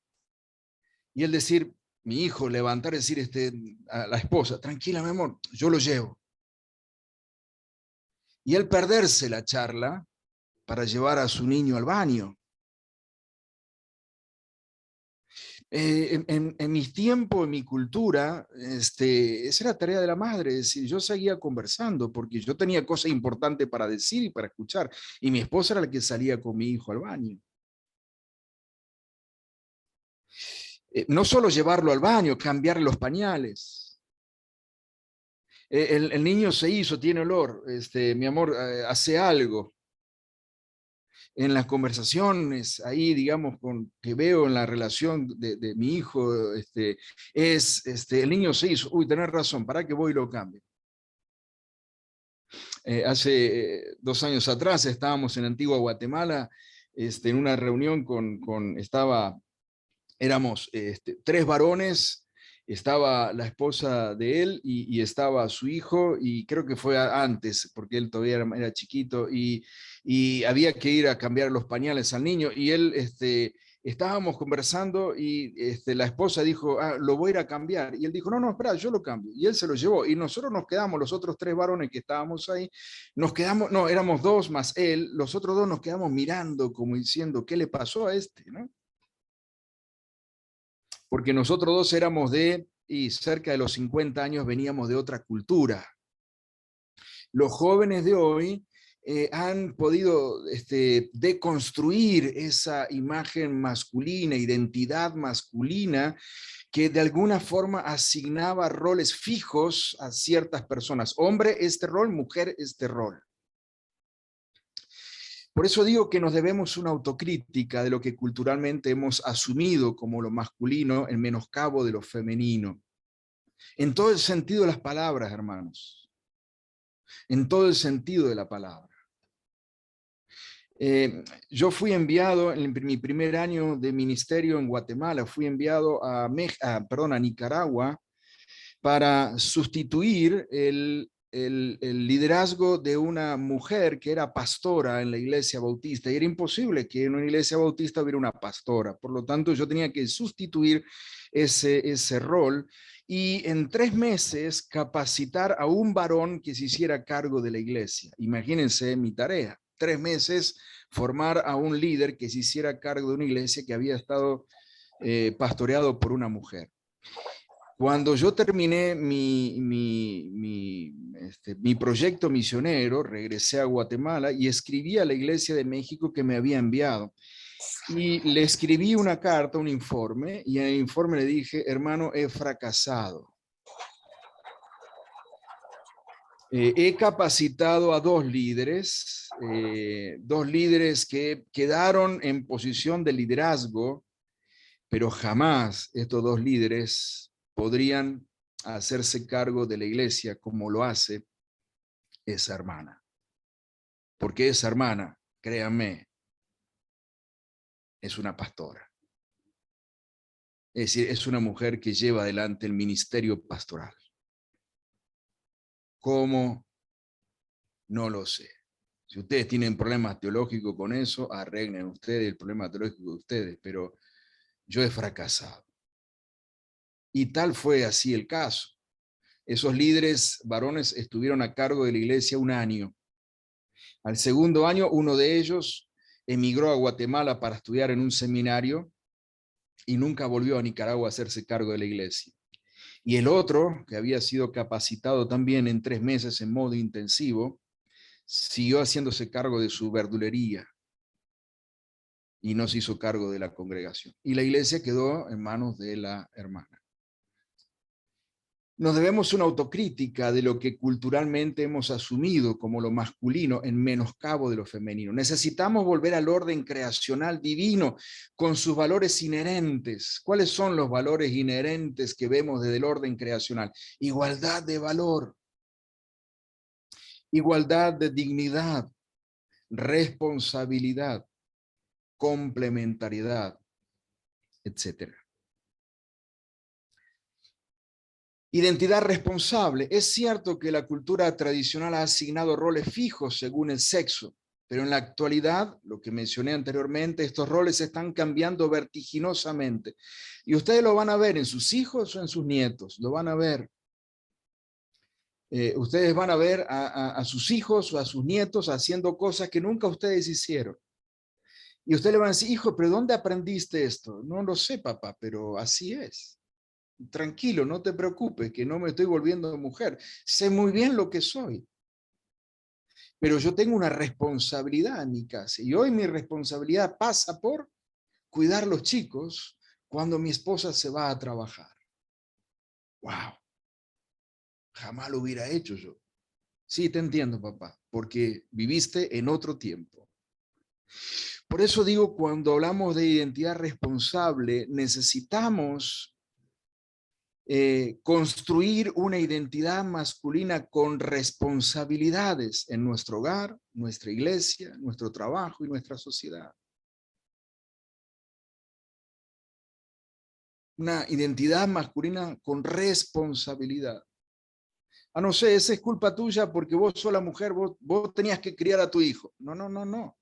Y él decir, mi hijo, levantar y decir a la esposa, tranquila, mi amor, yo lo llevo. Y él perderse la charla para llevar a su niño al baño. En mis tiempos, en mi cultura, esa era tarea de la madre, es decir, yo seguía conversando porque yo tenía cosas importantes para decir y para escuchar, y mi esposa era la que salía con mi hijo al baño. No solo llevarlo al baño, cambiarle los pañales. El niño se hizo, tiene olor, mi amor, hace algo. En las conversaciones ahí, digamos, que veo en la relación de mi hijo, el niño se hizo, uy, tenés razón, para que voy y lo cambie. Hace 2 años atrás estábamos en Antigua Guatemala, en una reunión éramos 3 varones, estaba la esposa de él y estaba su hijo, y creo que fue antes, porque él todavía era chiquito, y había que ir a cambiar los pañales al niño, y él, estábamos conversando y la esposa dijo, lo voy a ir a cambiar, y él dijo, no, espera, yo lo cambio, y él se lo llevó, y nosotros nos quedamos, los otros 3 varones que estábamos ahí, nos quedamos, no, éramos 2 más él, los otros 2 nos quedamos mirando como diciendo, ¿qué le pasó a ¿no? Porque nosotros 2 éramos y cerca de los 50 años veníamos de otra cultura. Los jóvenes de hoy han podido deconstruir esa imagen masculina, identidad masculina, que de alguna forma asignaba roles fijos a ciertas personas. Hombre, este rol; mujer, este rol. Por eso digo que nos debemos una autocrítica de lo que culturalmente hemos asumido como lo masculino en menoscabo de lo femenino. En todo el sentido de las palabras, hermanos. En todo el sentido de la palabra. Yo fui enviado en mi primer año de ministerio en Guatemala, fui enviado a Nicaragua, para sustituir el liderazgo de una mujer que era pastora en la iglesia bautista, y era imposible que en una iglesia bautista hubiera una pastora. Por lo tanto, yo tenía que sustituir ese rol, y en 3 meses capacitar a un varón que se hiciera cargo de la iglesia. Imagínense mi tarea: 3 meses formar a un líder que se hiciera cargo de una iglesia que había estado pastoreado por una mujer. Cuando yo terminé mi proyecto misionero, regresé a Guatemala y escribí a la Iglesia de México que me había enviado. Y le escribí una carta, un informe, y en el informe le dije: hermano, he fracasado. He capacitado a 2 líderes, 2 líderes que quedaron en posición de liderazgo, pero jamás estos 2 líderes podrían hacerse cargo de la iglesia como lo hace esa hermana. Porque esa hermana, créanme, es una pastora. Es decir, es una mujer que lleva adelante el ministerio pastoral. ¿Cómo? No lo sé. Si ustedes tienen problemas teológicos con eso, arreglen ustedes el problema teológico de ustedes, pero yo he fracasado. Y tal fue así el caso. Esos líderes varones estuvieron a cargo de la iglesia 1 año. Al segundo año, uno de ellos emigró a Guatemala para estudiar en un seminario y nunca volvió a Nicaragua a hacerse cargo de la iglesia. Y el otro, que había sido capacitado también en 3 meses en modo intensivo, siguió haciéndose cargo de su verdulería y no se hizo cargo de la congregación. Y la iglesia quedó en manos de la hermana. Nos debemos una autocrítica de lo que culturalmente hemos asumido como lo masculino en menoscabo de lo femenino. Necesitamos volver al orden creacional divino con sus valores inherentes. ¿Cuáles son los valores inherentes que vemos desde el orden creacional? Igualdad de valor, igualdad de dignidad, responsabilidad, complementariedad, etcétera. Identidad responsable. Es cierto que la cultura tradicional ha asignado roles fijos según el sexo, pero en la actualidad, lo que mencioné anteriormente, estos roles están cambiando vertiginosamente. Y ustedes lo van a ver en sus hijos o en sus nietos, lo van a ver. Ustedes van a ver a sus hijos o a sus nietos haciendo cosas que nunca ustedes hicieron. Y usted le va a decir, hijo, ¿pero dónde aprendiste esto? No lo sé, papá, pero así es. Tranquilo, no te preocupes, que no me estoy volviendo mujer. Sé muy bien lo que soy. Pero yo tengo una responsabilidad en mi casa. Y hoy mi responsabilidad pasa por cuidar los chicos cuando mi esposa se va a trabajar. ¡Wow! Jamás lo hubiera hecho yo. Sí, te entiendo, papá, porque viviste en otro tiempo. Por eso digo, cuando hablamos de identidad responsable, necesitamos construir una identidad masculina con responsabilidades en nuestro hogar, nuestra iglesia, nuestro trabajo y nuestra sociedad. Una identidad masculina con responsabilidad. Ah, no sé, esa es culpa tuya porque vos sos la mujer, vos tenías que criar a tu hijo. No, no, no, no.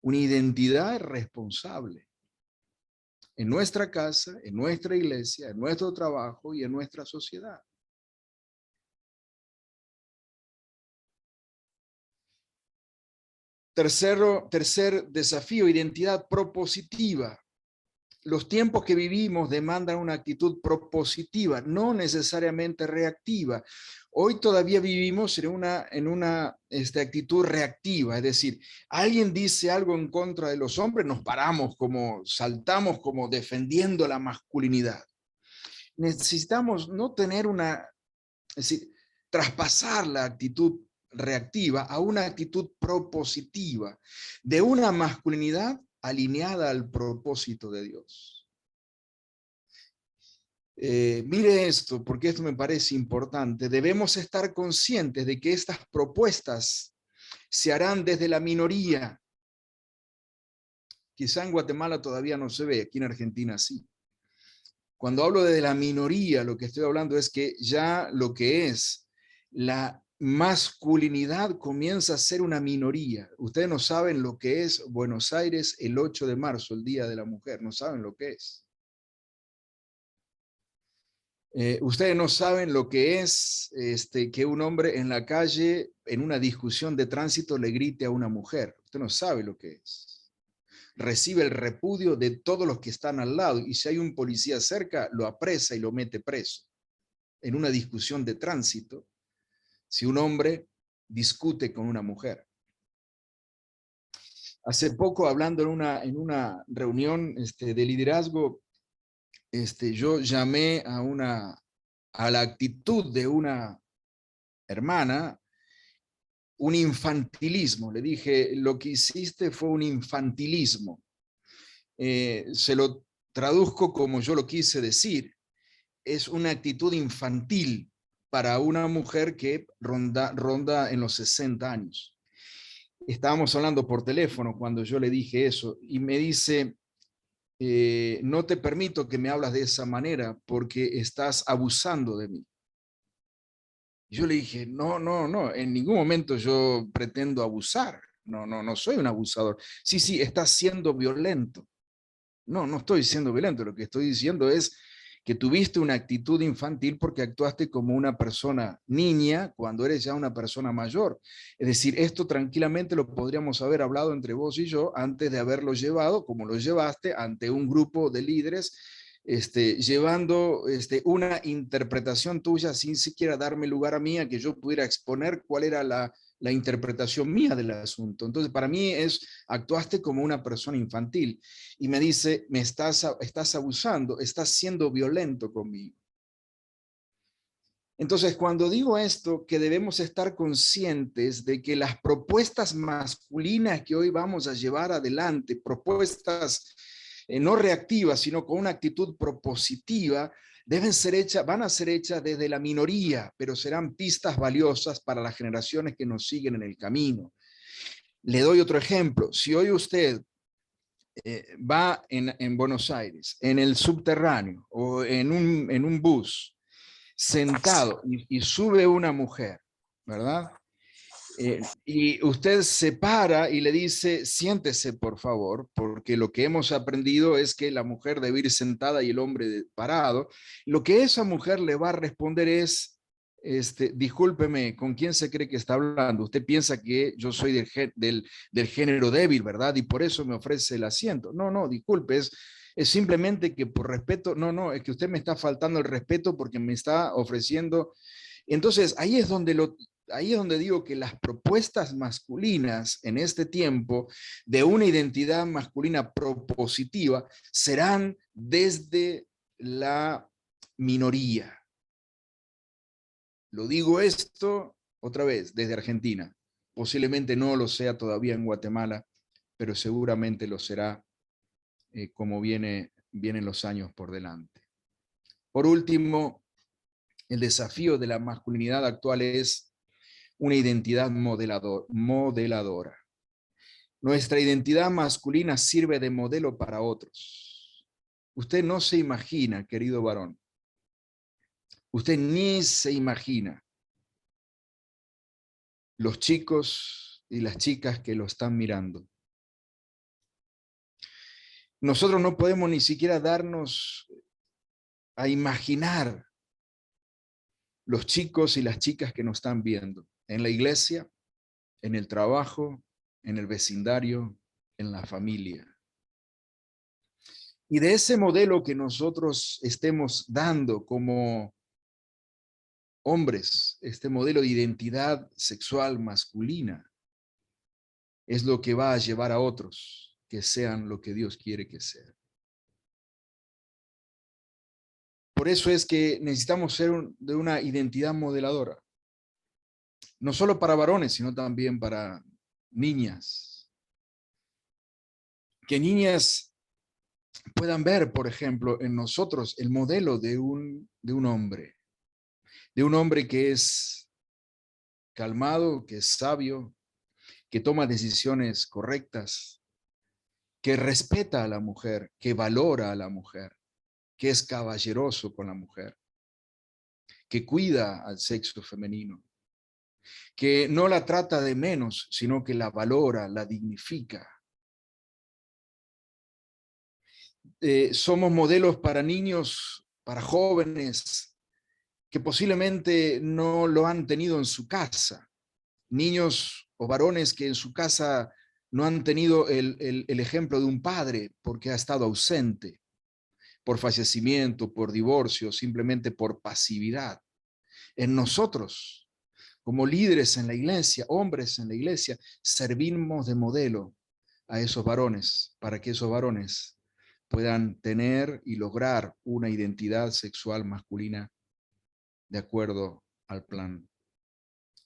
Una identidad responsable en nuestra casa, en nuestra iglesia, en nuestro trabajo y en nuestra sociedad. Tercer desafío, identidad propositiva. Los tiempos que vivimos demandan una actitud propositiva, no necesariamente reactiva. Hoy todavía vivimos en una actitud reactiva, es decir, alguien dice algo en contra de los hombres, nos paramos como, saltamos como defendiendo la masculinidad. Necesitamos no tener es decir, traspasar la actitud reactiva a una actitud propositiva, de una masculinidad alineada al propósito de Dios. Mire esto, porque esto me parece importante. Debemos estar conscientes de que estas propuestas se harán desde la minoría. Quizá en Guatemala todavía no se ve, aquí en Argentina sí. Cuando hablo de la minoría, lo que estoy hablando es que ya lo que es la masculinidad comienza a ser una minoría. Ustedes no saben lo que es Buenos Aires el 8 de marzo, el Día de la Mujer, no saben lo que es. Ustedes no saben lo que es que un hombre en la calle, en una discusión de tránsito, le grite a una mujer. Usted no sabe lo que es. Recibe el repudio de todos los que están al lado y si hay un policía cerca, lo apresa y lo mete preso. En una discusión de tránsito, si un hombre discute con una mujer. Hace poco, hablando en una reunión de liderazgo, yo llamé a la actitud de una hermana un infantilismo. Le dije, lo que hiciste fue un infantilismo. Se lo traduzco como yo lo quise decir. Es una actitud infantil para una mujer que ronda en los 60 años. Estábamos hablando por teléfono cuando yo le dije eso y me dice, no te permito que me hablas de esa manera porque estás abusando de mí. Yo le dije, no, no, no, en ningún momento yo pretendo abusar. No, no, no soy un abusador. Sí, sí, estás siendo violento. No, no estoy siendo violento. Lo que estoy diciendo es que tuviste una actitud infantil porque actuaste como una persona niña cuando eres ya una persona mayor. Es decir, esto tranquilamente lo podríamos haber hablado entre vos y yo antes de haberlo llevado, como lo llevaste, ante un grupo de líderes, llevando una interpretación tuya sin siquiera darme lugar a mí a que yo pudiera exponer cuál era la interpretación mía del asunto. Entonces, para mí actuaste como una persona infantil. Y me dice, estás abusando, estás siendo violento conmigo. Entonces, cuando digo esto, que debemos estar conscientes de que las propuestas masculinas que hoy vamos a llevar adelante, propuestas no reactivas, sino con una actitud propositiva, van a ser hechas desde la minoría, pero serán pistas valiosas para las generaciones que nos siguen en el camino. Le doy otro ejemplo. Si hoy usted va en Buenos Aires, en el subterráneo o en un bus, sentado y sube una mujer, ¿verdad? Y usted se para y le dice, siéntese por favor, porque lo que hemos aprendido es que la mujer debe ir sentada y el hombre parado. Lo que esa mujer le va a responder es, discúlpeme, ¿con quién se cree que está hablando? Usted piensa que yo soy del género débil, ¿verdad? Y por eso me ofrece el asiento. No, no, disculpe, es simplemente que por respeto, no, es que usted me está faltando el respeto porque me está ofreciendo. Entonces, ahí es donde digo que las propuestas masculinas en este tiempo de una identidad masculina propositiva serán desde la minoría. Lo digo esto otra vez desde Argentina. Posiblemente no lo sea todavía en Guatemala, pero seguramente lo será como vienen los años por delante. Por último, el desafío de la masculinidad actual es una identidad modeladora. Nuestra identidad masculina sirve de modelo para otros. Usted no se imagina, querido varón, usted ni se imagina los chicos y las chicas que lo están mirando. Nosotros no podemos ni siquiera darnos a imaginar los chicos y las chicas que nos están viendo en la iglesia, en el trabajo, en el vecindario, en la familia. Y de ese modelo que nosotros estemos dando como hombres, este modelo de identidad sexual masculina, es lo que va a llevar a otros que sean lo que Dios quiere que sean. Por eso es que necesitamos ser de una identidad modeladora, no solo para varones, sino también para niñas. Que niñas puedan ver, por ejemplo, en nosotros el modelo de un hombre que es calmado, que es sabio, que toma decisiones correctas, que respeta a la mujer, que valora a la mujer, que es caballeroso con la mujer, que cuida al sexo femenino, que no la trata de menos, sino que la valora, la dignifica. Somos modelos para niños, para jóvenes, que posiblemente no lo han tenido en su casa. Niños o varones que en su casa no han tenido el ejemplo de un padre porque ha estado ausente por fallecimiento, por divorcio, simplemente por pasividad. En nosotros, como líderes en la iglesia, hombres en la iglesia, servimos de modelo a esos varones para que esos varones puedan tener y lograr una identidad sexual masculina de acuerdo al plan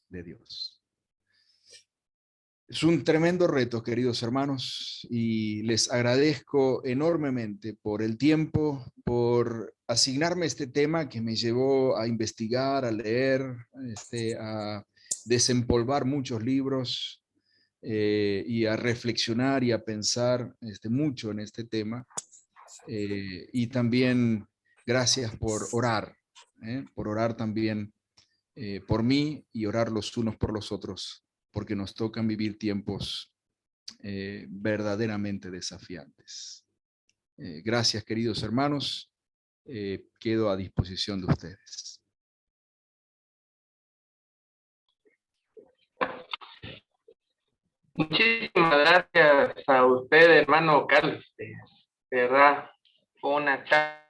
de Dios. Es un tremendo reto, queridos hermanos, y les agradezco enormemente por el tiempo, por asignarme este tema que me llevó a investigar, a leer, a desempolvar muchos libros y a reflexionar y a pensar mucho en este tema. Y también gracias por orar también por mí y orar los unos por los otros, porque nos tocan vivir tiempos verdaderamente desafiantes. Gracias, queridos hermanos. Quedo a disposición de ustedes. Muchísimas gracias a usted, hermano Carlos. De verdad, fue una charla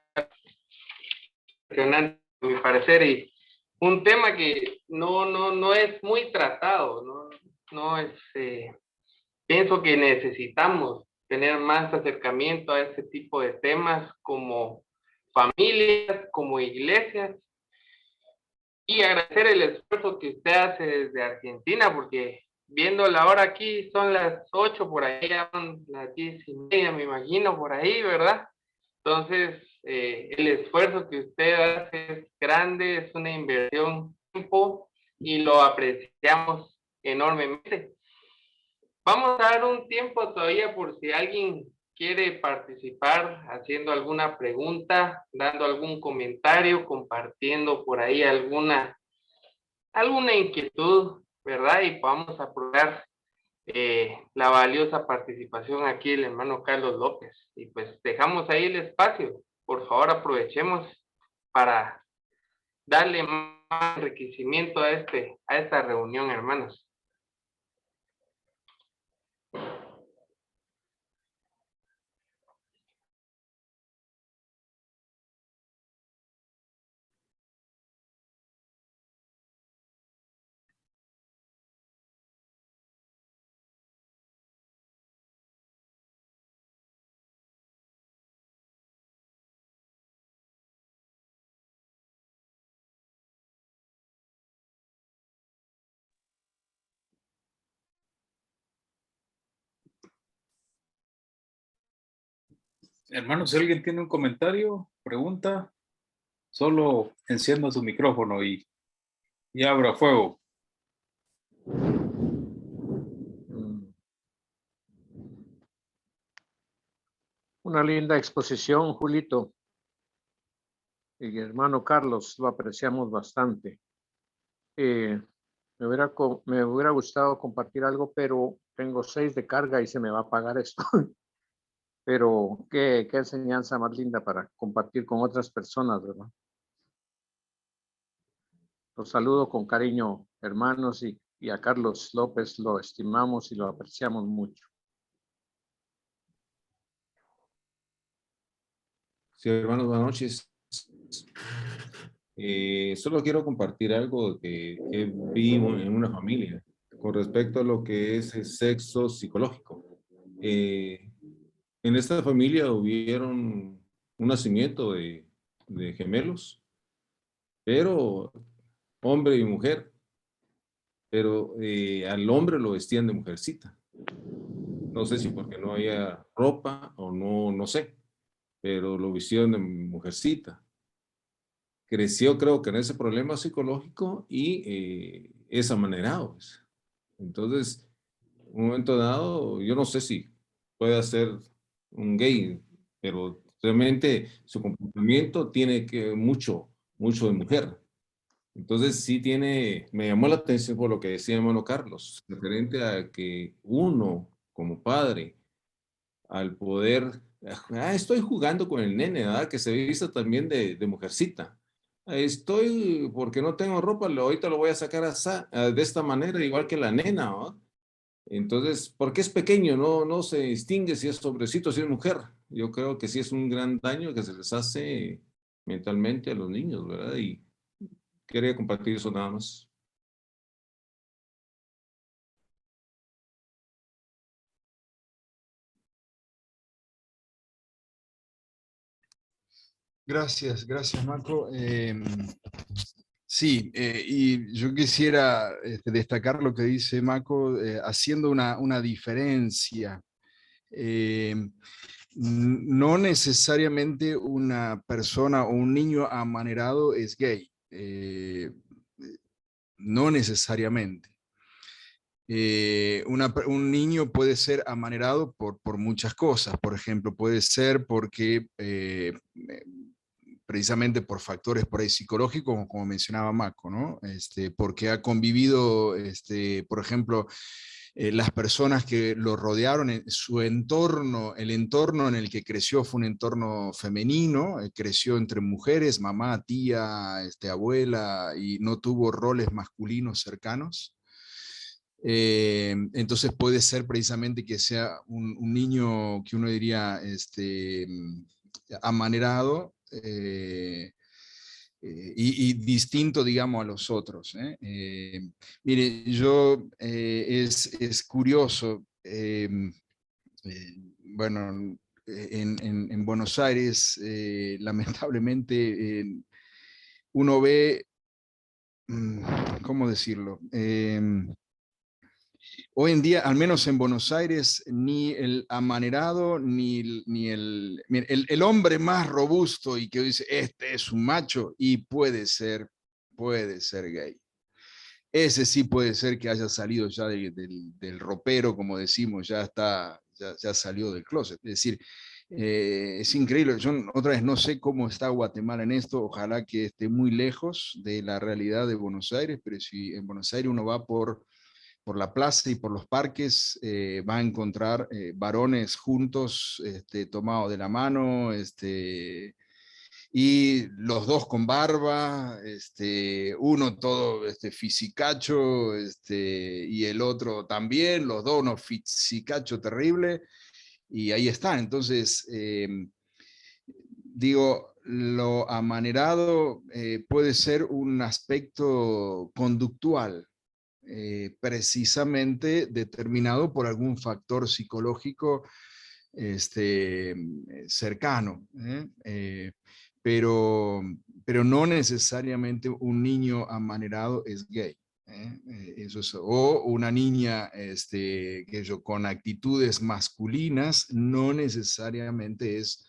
impresionante, a mi parecer, y un tema que no es muy tratado, pienso que necesitamos tener más acercamiento a este tipo de temas como familias, como iglesias, y agradecer el esfuerzo que usted hace desde Argentina, porque viendo la hora aquí son las 8 por ahí, son las 10:30, me imagino, por ahí, ¿verdad? Entonces, el esfuerzo que usted hace es grande, es una inversión de tiempo y lo apreciamos enormemente. Vamos a dar un tiempo todavía por si alguien quiere participar haciendo alguna pregunta, dando algún comentario, compartiendo por ahí alguna inquietud, ¿verdad? Y vamos a probar la valiosa participación aquí del hermano Carlos López. Y pues dejamos ahí el espacio. Por favor, aprovechemos para darle más más enriquecimiento a esta reunión, hermanos. Hermanos, si alguien tiene un comentario, pregunta, solo encienda su micrófono y abra fuego. Una linda exposición, Julito. Y hermano Carlos, lo apreciamos bastante. Me hubiera gustado compartir algo, pero tengo 6 de carga y se me va a apagar esto. Pero qué enseñanza más linda para compartir con otras personas, ¿verdad? Los saludo con cariño, hermanos, y a Carlos López lo estimamos y lo apreciamos mucho. Sí, hermanos, buenas noches. Solo quiero compartir algo que vi en una familia con respecto a lo que es el sexo psicológico. En esta familia hubieron un nacimiento de gemelos, pero hombre y mujer, pero al hombre lo vestían de mujercita. No sé si porque no había ropa o no, no sé, pero lo vistieron de mujercita. Creció, creo que en ese problema psicológico y es amanerado. Pues. Entonces, un momento dado, yo no sé si puede ser un gay, pero realmente su comportamiento tiene que mucho de mujer. Entonces, sí tiene, me llamó la atención por lo que decía hermano Carlos, referente a que uno, como padre, al poder, estoy jugando con el nene, ¿verdad? Que se vista también de mujercita. Estoy, porque no tengo ropa, ahorita lo voy a sacar de esta manera, igual que la nena, ¿verdad? Entonces, porque es pequeño, no se distingue si es hombrecito o si es mujer. Yo creo que sí es un gran daño que se les hace mentalmente a los niños, ¿verdad? Y quería compartir eso nada más. Gracias, Marco. Sí, y yo quisiera destacar lo que dice Marco, haciendo una diferencia. No necesariamente una persona o un niño amanerado es gay. No necesariamente. Un niño puede ser amanerado por muchas cosas. Por ejemplo, puede ser porque precisamente por factores por ahí psicológicos, como mencionaba Marco, ¿no? Porque ha convivido, por ejemplo, las personas que lo rodearon, en su entorno, el entorno en el que creció fue un entorno femenino, creció entre mujeres, mamá, tía, abuela, y no tuvo roles masculinos cercanos. Entonces puede ser precisamente que sea un niño que uno diría amanerado, y distinto, digamos, a los otros. Mire, es curioso, bueno, en Buenos Aires, lamentablemente, uno ve, ¿cómo decirlo? Hoy en día, al menos en Buenos Aires, ni el amanerado, el hombre más robusto y que dice, este es un macho, y puede ser gay. Ese sí puede ser que haya salido ya del ropero, como decimos, ya salió del closet. Es decir, es increíble. Yo otra vez no sé cómo está Guatemala en esto, ojalá que esté muy lejos de la realidad de Buenos Aires, pero si en Buenos Aires uno va por la plaza y por los parques, va a encontrar varones juntos, tomados de la mano, y los dos con barba, uno todo fisicacho, y el otro también, los dos unos fisicacho terrible, y ahí está. Entonces, digo, lo amanerado puede ser un aspecto conductual, precisamente determinado por algún factor psicológico cercano, pero, pero no necesariamente un niño amanerado es gay. Eso es, o una niña que yo, con actitudes masculinas no necesariamente es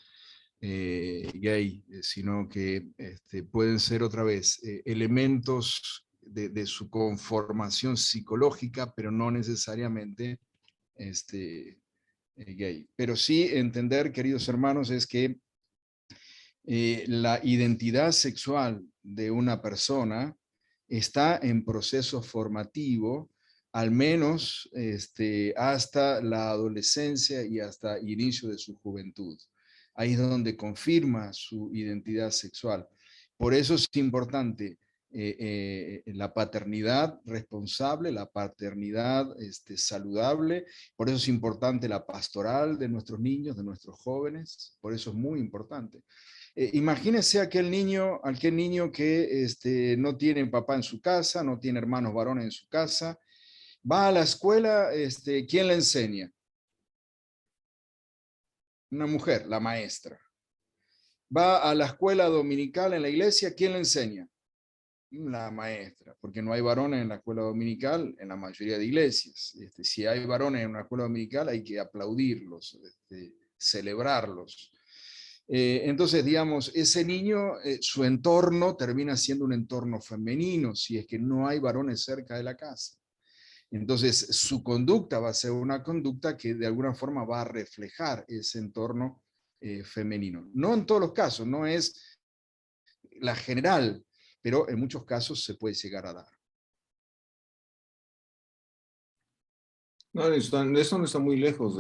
gay, sino que pueden ser otra vez elementos de su conformación psicológica, pero no necesariamente gay. Pero sí entender, queridos hermanos, es que la identidad sexual de una persona está en proceso formativo, al menos hasta la adolescencia y hasta el inicio de su juventud. Ahí es donde confirma su identidad sexual. Por eso es importante la paternidad responsable, la paternidad saludable. Por eso es importante la pastoral de nuestros niños, de nuestros jóvenes. Por eso es muy importante. Imagínese aquel niño que no tiene papá en su casa, no tiene hermanos varones en su casa, va a la escuela, ¿quién le enseña? Una mujer, la maestra. Va a la escuela dominical en la iglesia, ¿quién le enseña? La maestra, porque no hay varones en la escuela dominical en la mayoría de iglesias. Si hay varones en una escuela dominical hay que aplaudirlos, celebrarlos. Entonces, digamos, ese niño, su entorno termina siendo un entorno femenino, si es que no hay varones cerca de la casa. Entonces, su conducta va a ser una conducta que de alguna forma va a reflejar ese entorno femenino. No en todos los casos, no es la general, pero en muchos casos se puede llegar a dar. No, eso no está muy lejos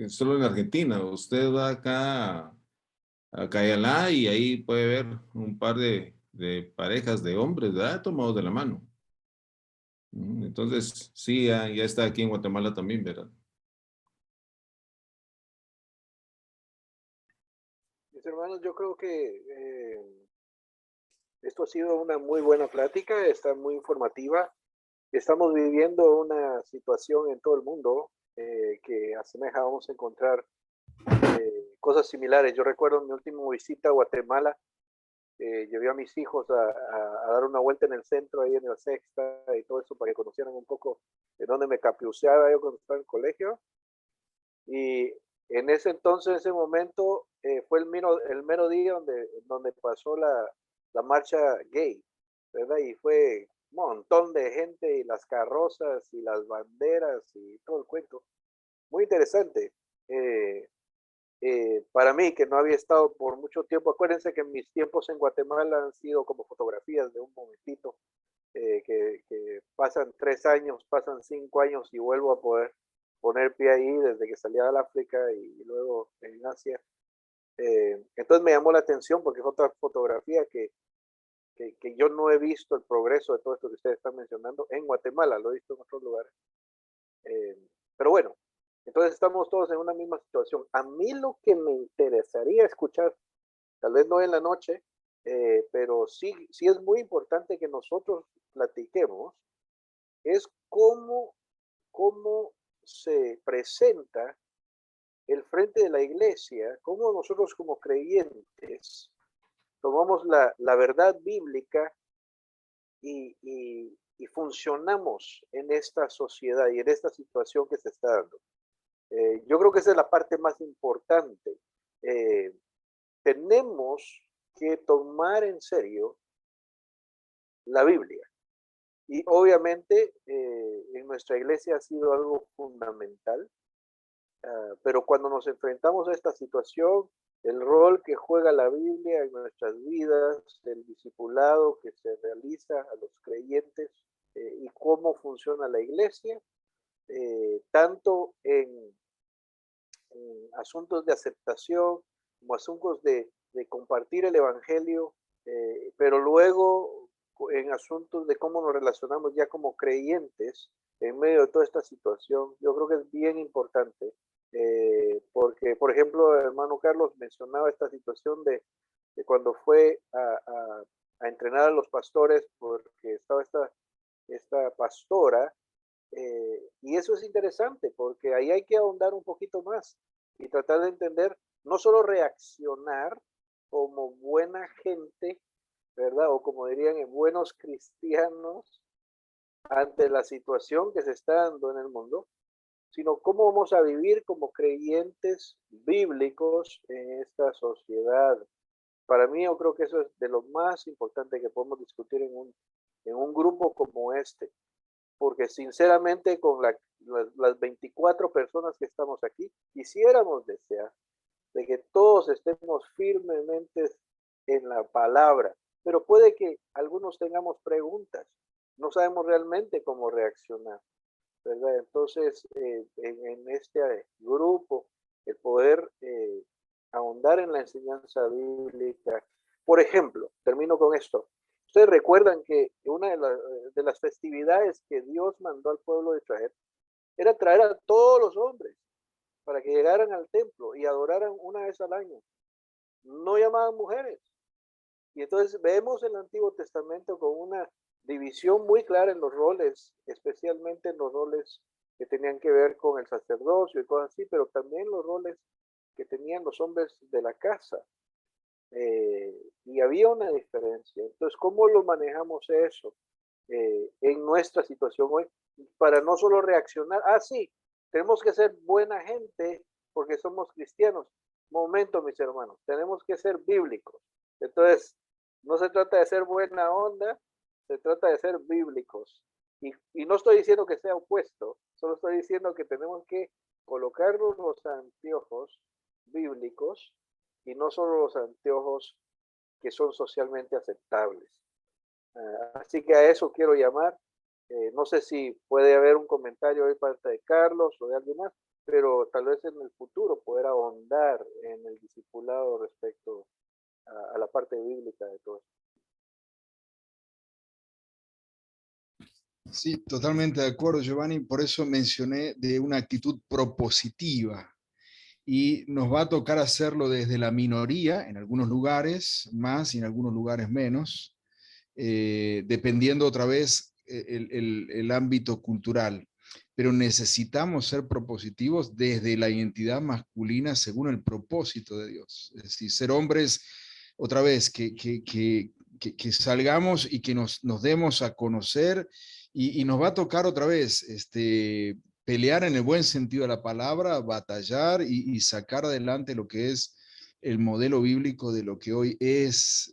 solo en Argentina. Usted va acá a Cayalá y ahí puede ver un par de parejas de hombres, ¿verdad? Tomados de la mano. Entonces, sí, ya está aquí en Guatemala también, ¿verdad? Mis hermanos, yo creo que esto ha sido una muy buena plática, está muy informativa. Estamos viviendo una situación en todo el mundo que asemeja, vamos a encontrar cosas similares. Yo recuerdo mi última visita a Guatemala, llevé a mis hijos a dar una vuelta en el centro, ahí en el Sexta y todo eso, para que conocieran un poco de dónde me capiuceaba yo cuando estaba en el colegio. Y en ese entonces, ese momento, fue el mero día donde pasó la marcha gay, ¿verdad? Y fue un montón de gente y las carrozas y las banderas y todo el cuento. Muy interesante. Para mí, que no había estado por mucho tiempo, acuérdense que mis tiempos en Guatemala han sido como fotografías de un momentito, que pasan 3 años, pasan 5 años y vuelvo a poder poner pie ahí desde que salí del África y luego en Asia. Entonces me llamó la atención porque es otra fotografía que yo no he visto el progreso de todo esto que ustedes están mencionando en Guatemala, lo he visto en otros lugares. Pero bueno, entonces estamos todos en una misma situación. A mí lo que me interesaría escuchar, tal vez no en la noche, pero sí es muy importante que nosotros platiquemos, es cómo se presenta el frente de la iglesia, cómo nosotros como creyentes tomamos la verdad bíblica y funcionamos en esta sociedad y en esta situación que se está dando. Yo creo que esa es la parte más importante. Tenemos que tomar en serio la Biblia. Y obviamente en nuestra iglesia ha sido algo fundamental, pero cuando nos enfrentamos a esta situación, el rol que juega la Biblia en nuestras vidas, el discipulado que se realiza a los creyentes y cómo funciona la iglesia, tanto en asuntos de aceptación como asuntos de de compartir el evangelio, pero luego en asuntos de cómo nos relacionamos ya como creyentes en medio de toda esta situación, yo creo que es bien importante, porque, por ejemplo, el hermano Carlos mencionaba esta situación de cuando fue a entrenar a los pastores, porque estaba esta pastora, y eso es interesante, porque ahí hay que ahondar un poquito más y tratar de entender, no solo reaccionar como buena gente, ¿verdad? O como dirían, buenos cristianos ante la situación que se está dando en el mundo, sino cómo vamos a vivir como creyentes bíblicos en esta sociedad. Para mí, yo creo que eso es de lo más importante que podemos discutir en un grupo como este, porque sinceramente con las 24 personas que estamos aquí, quisiéramos desear de que todos estemos firmemente en la palabra, pero puede que algunos tengamos preguntas, no sabemos realmente cómo reaccionar, ¿verdad? Entonces, en este grupo, el poder ahondar en la enseñanza bíblica. Por ejemplo, termino con esto. Ustedes recuerdan que una de las festividades que Dios mandó al pueblo de Israel era traer a todos los hombres para que llegaran al templo y adoraran una vez al año. No llamaban mujeres. Y entonces vemos en el Antiguo Testamento con una división muy clara en los roles, especialmente en los roles que tenían que ver con el sacerdocio y cosas así, pero también los roles que tenían los hombres de la casa. Y había una diferencia. Entonces, ¿cómo lo manejamos eso en nuestra situación hoy? Para no solo reaccionar, sí, tenemos que ser buena gente porque somos cristianos. Momento, mis hermanos, tenemos que ser bíblicos. Entonces, no se trata de ser buena onda, se trata de ser bíblicos. Y no estoy diciendo que sea opuesto, solo estoy diciendo que tenemos que colocarnos los anteojos bíblicos y no solo los anteojos que son socialmente aceptables. Así que a eso quiero llamar. No sé si puede haber un comentario de parte de Carlos o de alguien más, pero tal vez en el futuro poder ahondar en el discipulado respecto a la parte bíblica de todo esto. Sí, totalmente de acuerdo, Giovanni. Por eso mencioné de una actitud propositiva. Y nos va a tocar hacerlo desde la minoría, en algunos lugares más y en algunos lugares menos, dependiendo otra vez el ámbito cultural. Pero necesitamos ser propositivos desde la identidad masculina según el propósito de Dios. Es decir, ser hombres, otra vez, que salgamos y que nos demos a conocer y nos va a tocar otra vez pelear en el buen sentido de la palabra, batallar y sacar adelante lo que es el modelo bíblico de lo que hoy es,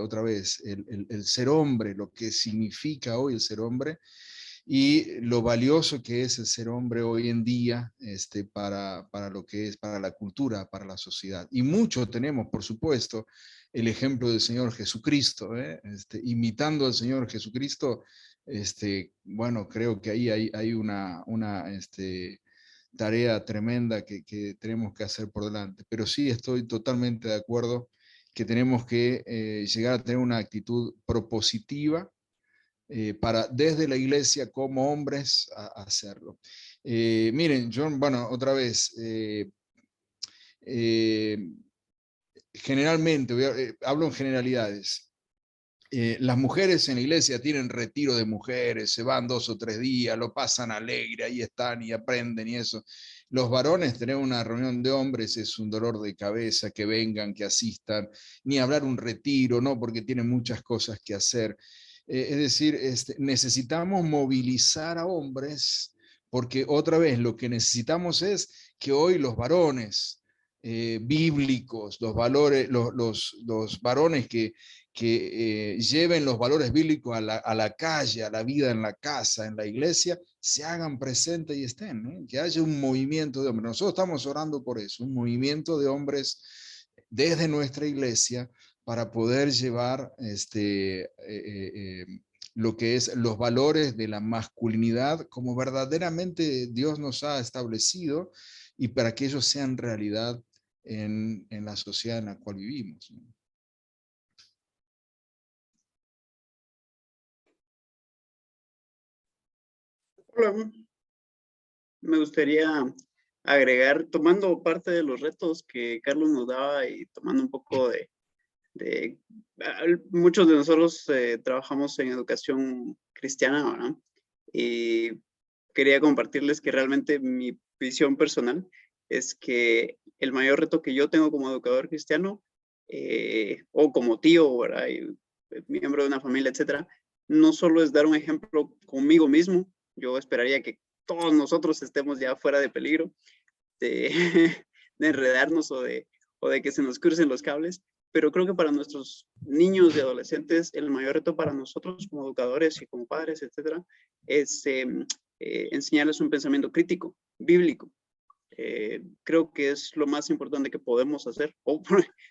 otra vez, el ser hombre, lo que significa hoy el ser hombre y lo valioso que es el ser hombre hoy en día para lo que es, para la cultura, para la sociedad. Y mucho tenemos, por supuesto, el ejemplo del Señor Jesucristo, imitando al Señor Jesucristo. Bueno, creo que ahí hay una tarea tremenda que tenemos que hacer por delante. Pero sí estoy totalmente de acuerdo que tenemos que llegar a tener una actitud propositiva para desde la iglesia como hombres hacerlo. Miren, John, bueno, otra vez, generalmente, hablo en generalidades, las mujeres en la iglesia tienen retiro de mujeres, se van 2 o 3 días, lo pasan alegre, ahí están y aprenden y eso. Los varones, tener una reunión de hombres es un dolor de cabeza, que vengan, que asistan, ni hablar un retiro, ¿no? Porque tienen muchas cosas que hacer. Es decir, necesitamos movilizar a hombres, porque otra vez lo que necesitamos es que hoy los varones bíblicos, los varones que lleven los valores bíblicos a la calle, a la vida en la casa, en la iglesia, se hagan presentes y estén, ¿no? Que haya un movimiento de hombres. Nosotros estamos orando por eso, un movimiento de hombres desde nuestra iglesia para poder llevar lo que es los valores de la masculinidad como verdaderamente Dios nos ha establecido y para que ellos sean realidad en la sociedad en la cual vivimos, ¿no? Hola, me gustaría agregar, tomando parte de los retos que Carlos nos daba y tomando un poco muchos de nosotros trabajamos en educación cristiana, ¿verdad? Y quería compartirles que realmente mi visión personal es que el mayor reto que yo tengo como educador cristiano o como tío, ¿verdad? Y miembro de una familia, etcétera, no solo es dar un ejemplo conmigo mismo. Yo esperaría que todos nosotros estemos ya fuera de peligro de, de enredarnos o de que se nos crucen los cables, pero creo que para nuestros niños y adolescentes el mayor reto para nosotros como educadores y como padres, etcétera, es enseñarles un pensamiento crítico, bíblico. Creo que es lo más importante que podemos hacer, o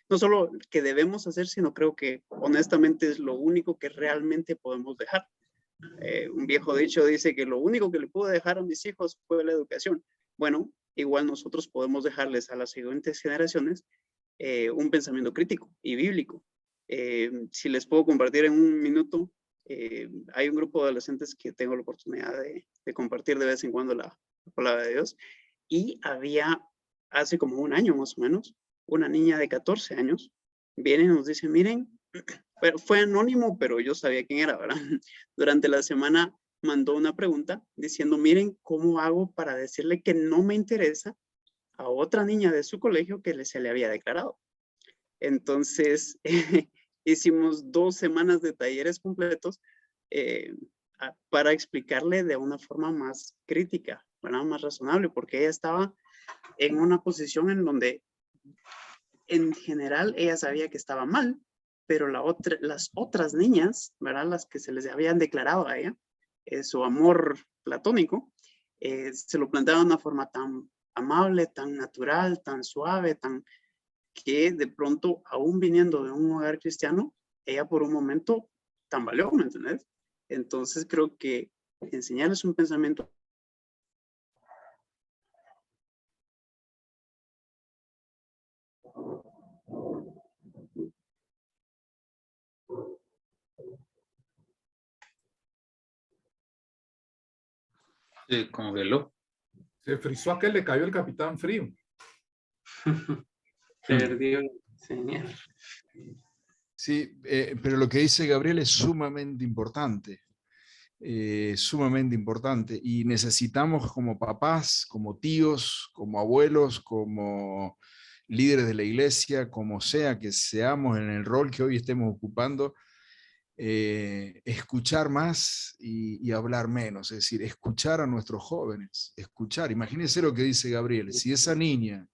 no solo que debemos hacer, sino creo que honestamente es lo único que realmente podemos dejar. Un viejo dicho dice que lo único que le pude dejar a mis hijos fue la educación. Bueno, igual nosotros podemos dejarles a las siguientes generaciones un pensamiento crítico y bíblico. Si les puedo compartir en un minuto, hay un grupo de adolescentes que tengo la oportunidad de compartir de vez en cuando la palabra de Dios, y había hace como un año más o menos, una niña de 14 años, viene y nos dice, miren, pero fue anónimo, pero yo sabía quién era, ¿verdad? Durante la semana mandó una pregunta diciendo, miren, ¿cómo hago para decirle que no me interesa a otra niña de su colegio que se le había declarado? Entonces, hicimos 2 semanas de talleres completos para explicarle de una forma más crítica, ¿verdad? Más razonable, porque ella estaba en una posición en donde en general ella sabía que estaba mal, pero las otras niñas, ¿verdad? Las que se les habían declarado a ella su amor platónico, se lo planteaban de una forma tan amable, tan natural, tan suave, tan que de pronto, aún viniendo de un hogar cristiano, ella por un momento tambaleó, ¿me entendés? Entonces creo que enseñarles un pensamiento Se congeló. Se frizó aquel, le cayó el capitán frío. Perdió señal. Sí, pero lo que dice Gabriel es sumamente importante. Sumamente importante, y necesitamos como papás, como tíos, como abuelos, como líderes de la iglesia, como sea que seamos en el rol que hoy estemos ocupando, escuchar más y hablar menos, es decir, escuchar a nuestros jóvenes, escuchar. Imagínense lo que dice Gabriel, si esa niña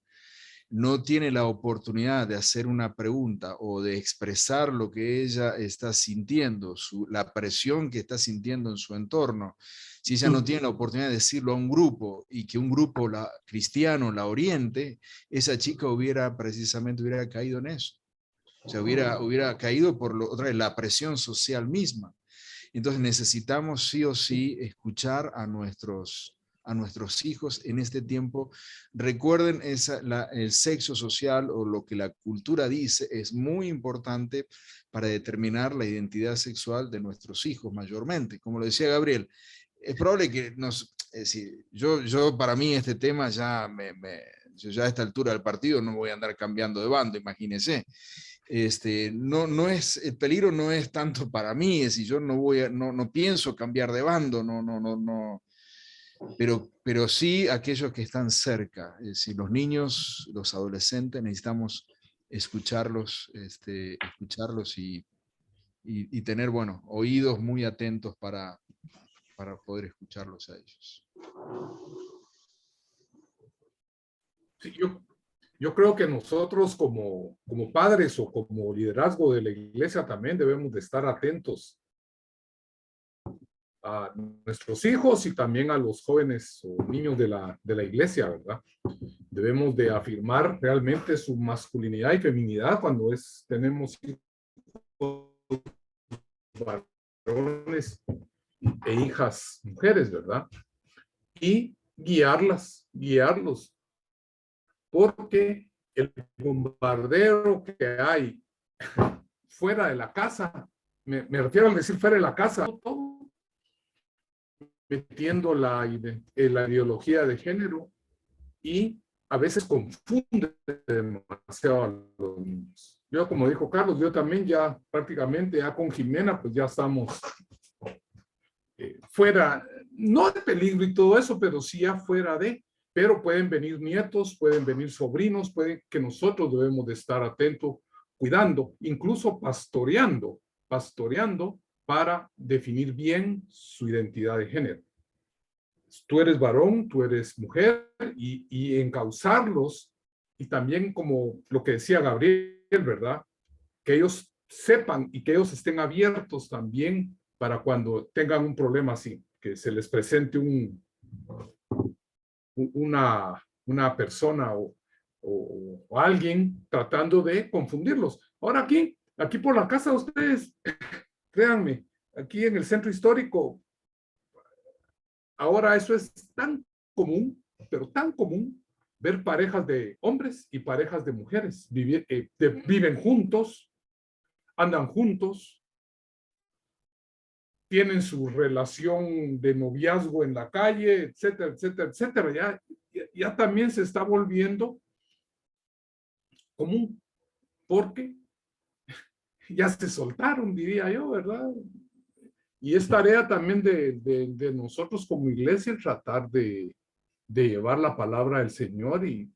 no tiene la oportunidad de hacer una pregunta o de expresar lo que ella está sintiendo, la presión que está sintiendo en su entorno, si ella no tiene la oportunidad de decirlo a un grupo y que un grupo cristiano la oriente, esa chica precisamente hubiera caído en eso. O sea, hubiera caído por otra vez, la presión social misma. Entonces necesitamos sí o sí escuchar a nuestros hijos en este tiempo. Recuerden, el sexo social o lo que la cultura dice es muy importante para determinar la identidad sexual de nuestros hijos mayormente. Como lo decía Gabriel, es probable que es decir, yo para mí este tema yo ya a esta altura del partido no voy a andar cambiando de bando, imagínense. No es, el peligro no es tanto para mí, es decir, yo no pienso cambiar de bando, no, pero sí aquellos que están cerca, es decir, los niños, los adolescentes, necesitamos escucharlos, escucharlos y tener, bueno, oídos muy atentos para poder escucharlos a ellos. Sí, yo creo que nosotros como padres o como liderazgo de la iglesia también debemos de estar atentos a nuestros hijos y también a los jóvenes o niños de la iglesia, ¿verdad? Debemos de afirmar realmente su masculinidad y feminidad cuando tenemos hijos varones e hijas mujeres, ¿verdad? Y guiarlos, porque el bombardeo que hay fuera de la casa, me refiero al decir fuera de la casa, todo, metiendo la ideología de género y a veces confunde demasiado a los niños. Yo, como dijo Carlos, yo también ya prácticamente ya con Jimena, pues ya estamos fuera, no de peligro y todo eso, pero sí ya fuera de, pero pueden venir nietos, pueden venir sobrinos, pueden que nosotros debemos de estar atentos, cuidando, incluso pastoreando para definir bien su identidad de género. Tú eres varón, tú eres mujer, y encauzarlos, y también como lo que decía Gabriel, ¿verdad? Que ellos sepan y que ellos estén abiertos también para cuando tengan un problema así, que se les presente una persona o alguien tratando de confundirlos. Ahora aquí por la casa de ustedes, créanme, aquí en el centro histórico, ahora eso es tan común, pero tan común, ver parejas de hombres y parejas de mujeres. Viven juntos, andan juntos, tienen su relación de noviazgo en la calle, etcétera, etcétera, etcétera. Ya también se está volviendo común, porque ya se soltaron, diría yo, ¿verdad? Y es tarea también de nosotros como iglesia tratar de llevar la palabra del Señor y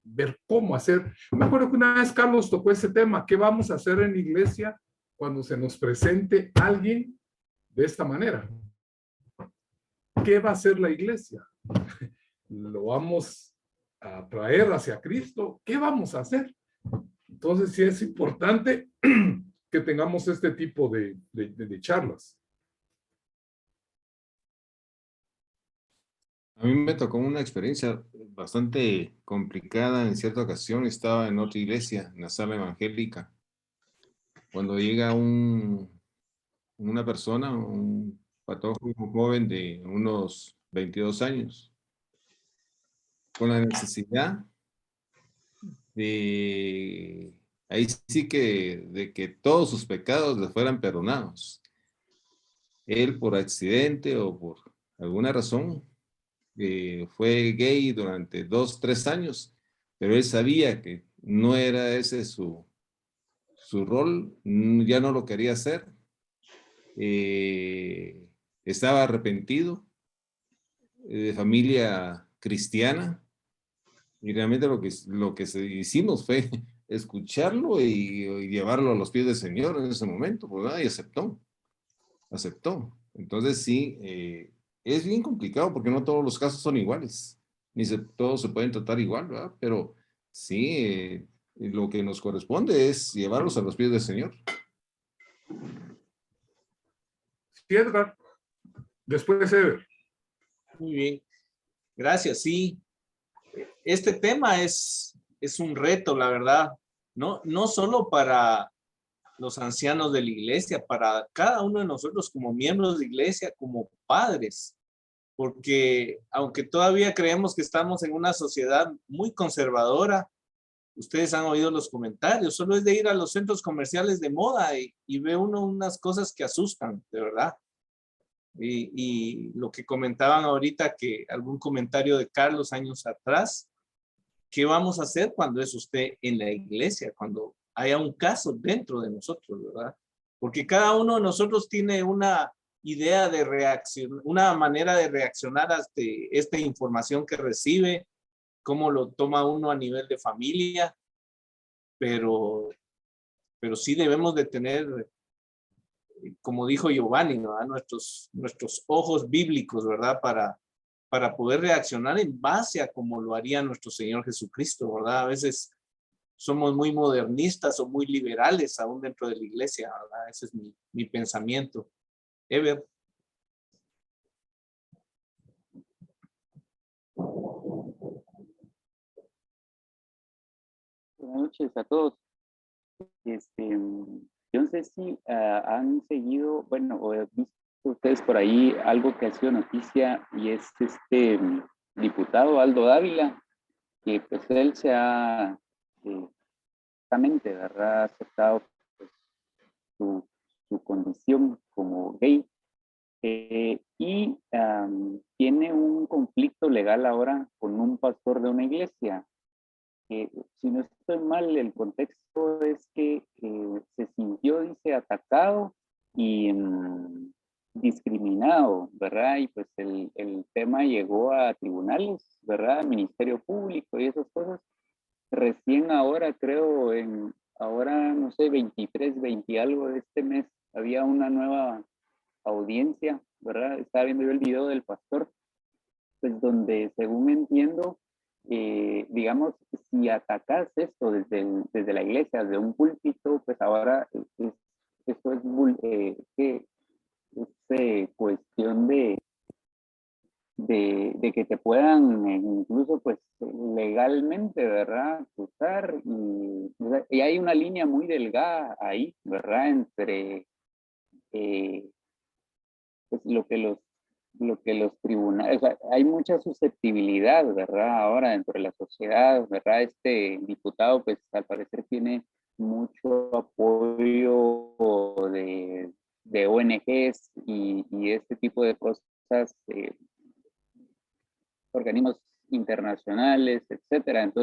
ver cómo hacer. Me acuerdo que una vez Carlos tocó ese tema, ¿qué vamos a hacer en la iglesia cuando se nos presente alguien de esta manera? ¿Qué va a hacer la iglesia? ¿Lo vamos a traer hacia Cristo? ¿Qué vamos a hacer? Entonces sí es importante que tengamos este tipo de charlas. A mí me tocó una experiencia bastante complicada. En cierta ocasión estaba en otra iglesia, en la sala evangélica, cuando llega una persona, un patojo joven de unos 22 años, con la necesidad de, ahí sí que, de que todos sus pecados le fueran perdonados. Él por accidente o por alguna razón fue gay durante 2, 3 años, pero él sabía que no era ese su rol, ya no lo quería hacer. Estaba arrepentido, de familia cristiana, y realmente lo que hicimos fue escucharlo y llevarlo a los pies del Señor en ese momento, ¿verdad? Y aceptó. Entonces sí, es bien complicado porque no todos los casos son iguales, ni todos se pueden tratar igual, ¿verdad? Pero sí, lo que nos corresponde es llevarlos a los pies del Señor. Sí, Edgar. Después, Eder. Muy bien, gracias. Sí, este tema es un reto, la verdad, no solo para los ancianos de la iglesia, para cada uno de nosotros como miembros de iglesia, como padres, porque aunque todavía creemos que estamos en una sociedad muy conservadora, ustedes han oído los comentarios, solo es de ir a los centros comerciales de moda y ve uno unas cosas que asustan, de verdad. Y lo que comentaban ahorita, que algún comentario de Carlos años atrás, ¿qué vamos a hacer cuando es usted en la iglesia? Cuando haya un caso dentro de nosotros, ¿verdad? Porque cada uno de nosotros tiene una idea de reacción, una manera de reaccionar a esta información que recibe, cómo lo toma uno a nivel de familia, pero sí debemos de tener, como dijo Giovanni, ¿verdad? Nuestros ojos bíblicos, ¿verdad? Para poder reaccionar en base a como lo haría nuestro Señor Jesucristo, ¿verdad? A veces somos muy modernistas o muy liberales aún dentro de la iglesia, ¿verdad? Ese es mi pensamiento. Ever. Buenas noches a todos. Yo no sé si han seguido, bueno, o he visto ustedes por ahí algo que ha sido noticia, y es diputado Aldo Dávila, que pues él se ha justamente, ¿verdad? Ha aceptado pues, su condición como gay. Y tiene un conflicto legal ahora con un pastor de una iglesia. Si no estoy mal, el contexto es que se sintió, dice, atacado y discriminado, ¿verdad? Y pues el tema llegó a tribunales, ¿verdad? Ministerio Público y esas cosas. Recién ahora, creo, ahora, no sé, 23, 20 algo de este mes, había una nueva audiencia, ¿verdad? Estaba viendo yo el video del pastor, pues donde, según entiendo, digamos, si atacas esto desde la iglesia, desde un púlpito, pues ahora esto es cuestión de que te puedan incluso pues legalmente, ¿verdad? Acusar y hay una línea muy delgada ahí, ¿verdad? Entre pues lo que los tribunales, o sea, hay mucha susceptibilidad, ¿verdad? Ahora dentro de la sociedad, ¿verdad? Este diputado, pues al parecer tiene mucho apoyo de ONGs y este tipo de cosas, organismos internacionales, etcétera. Entonces,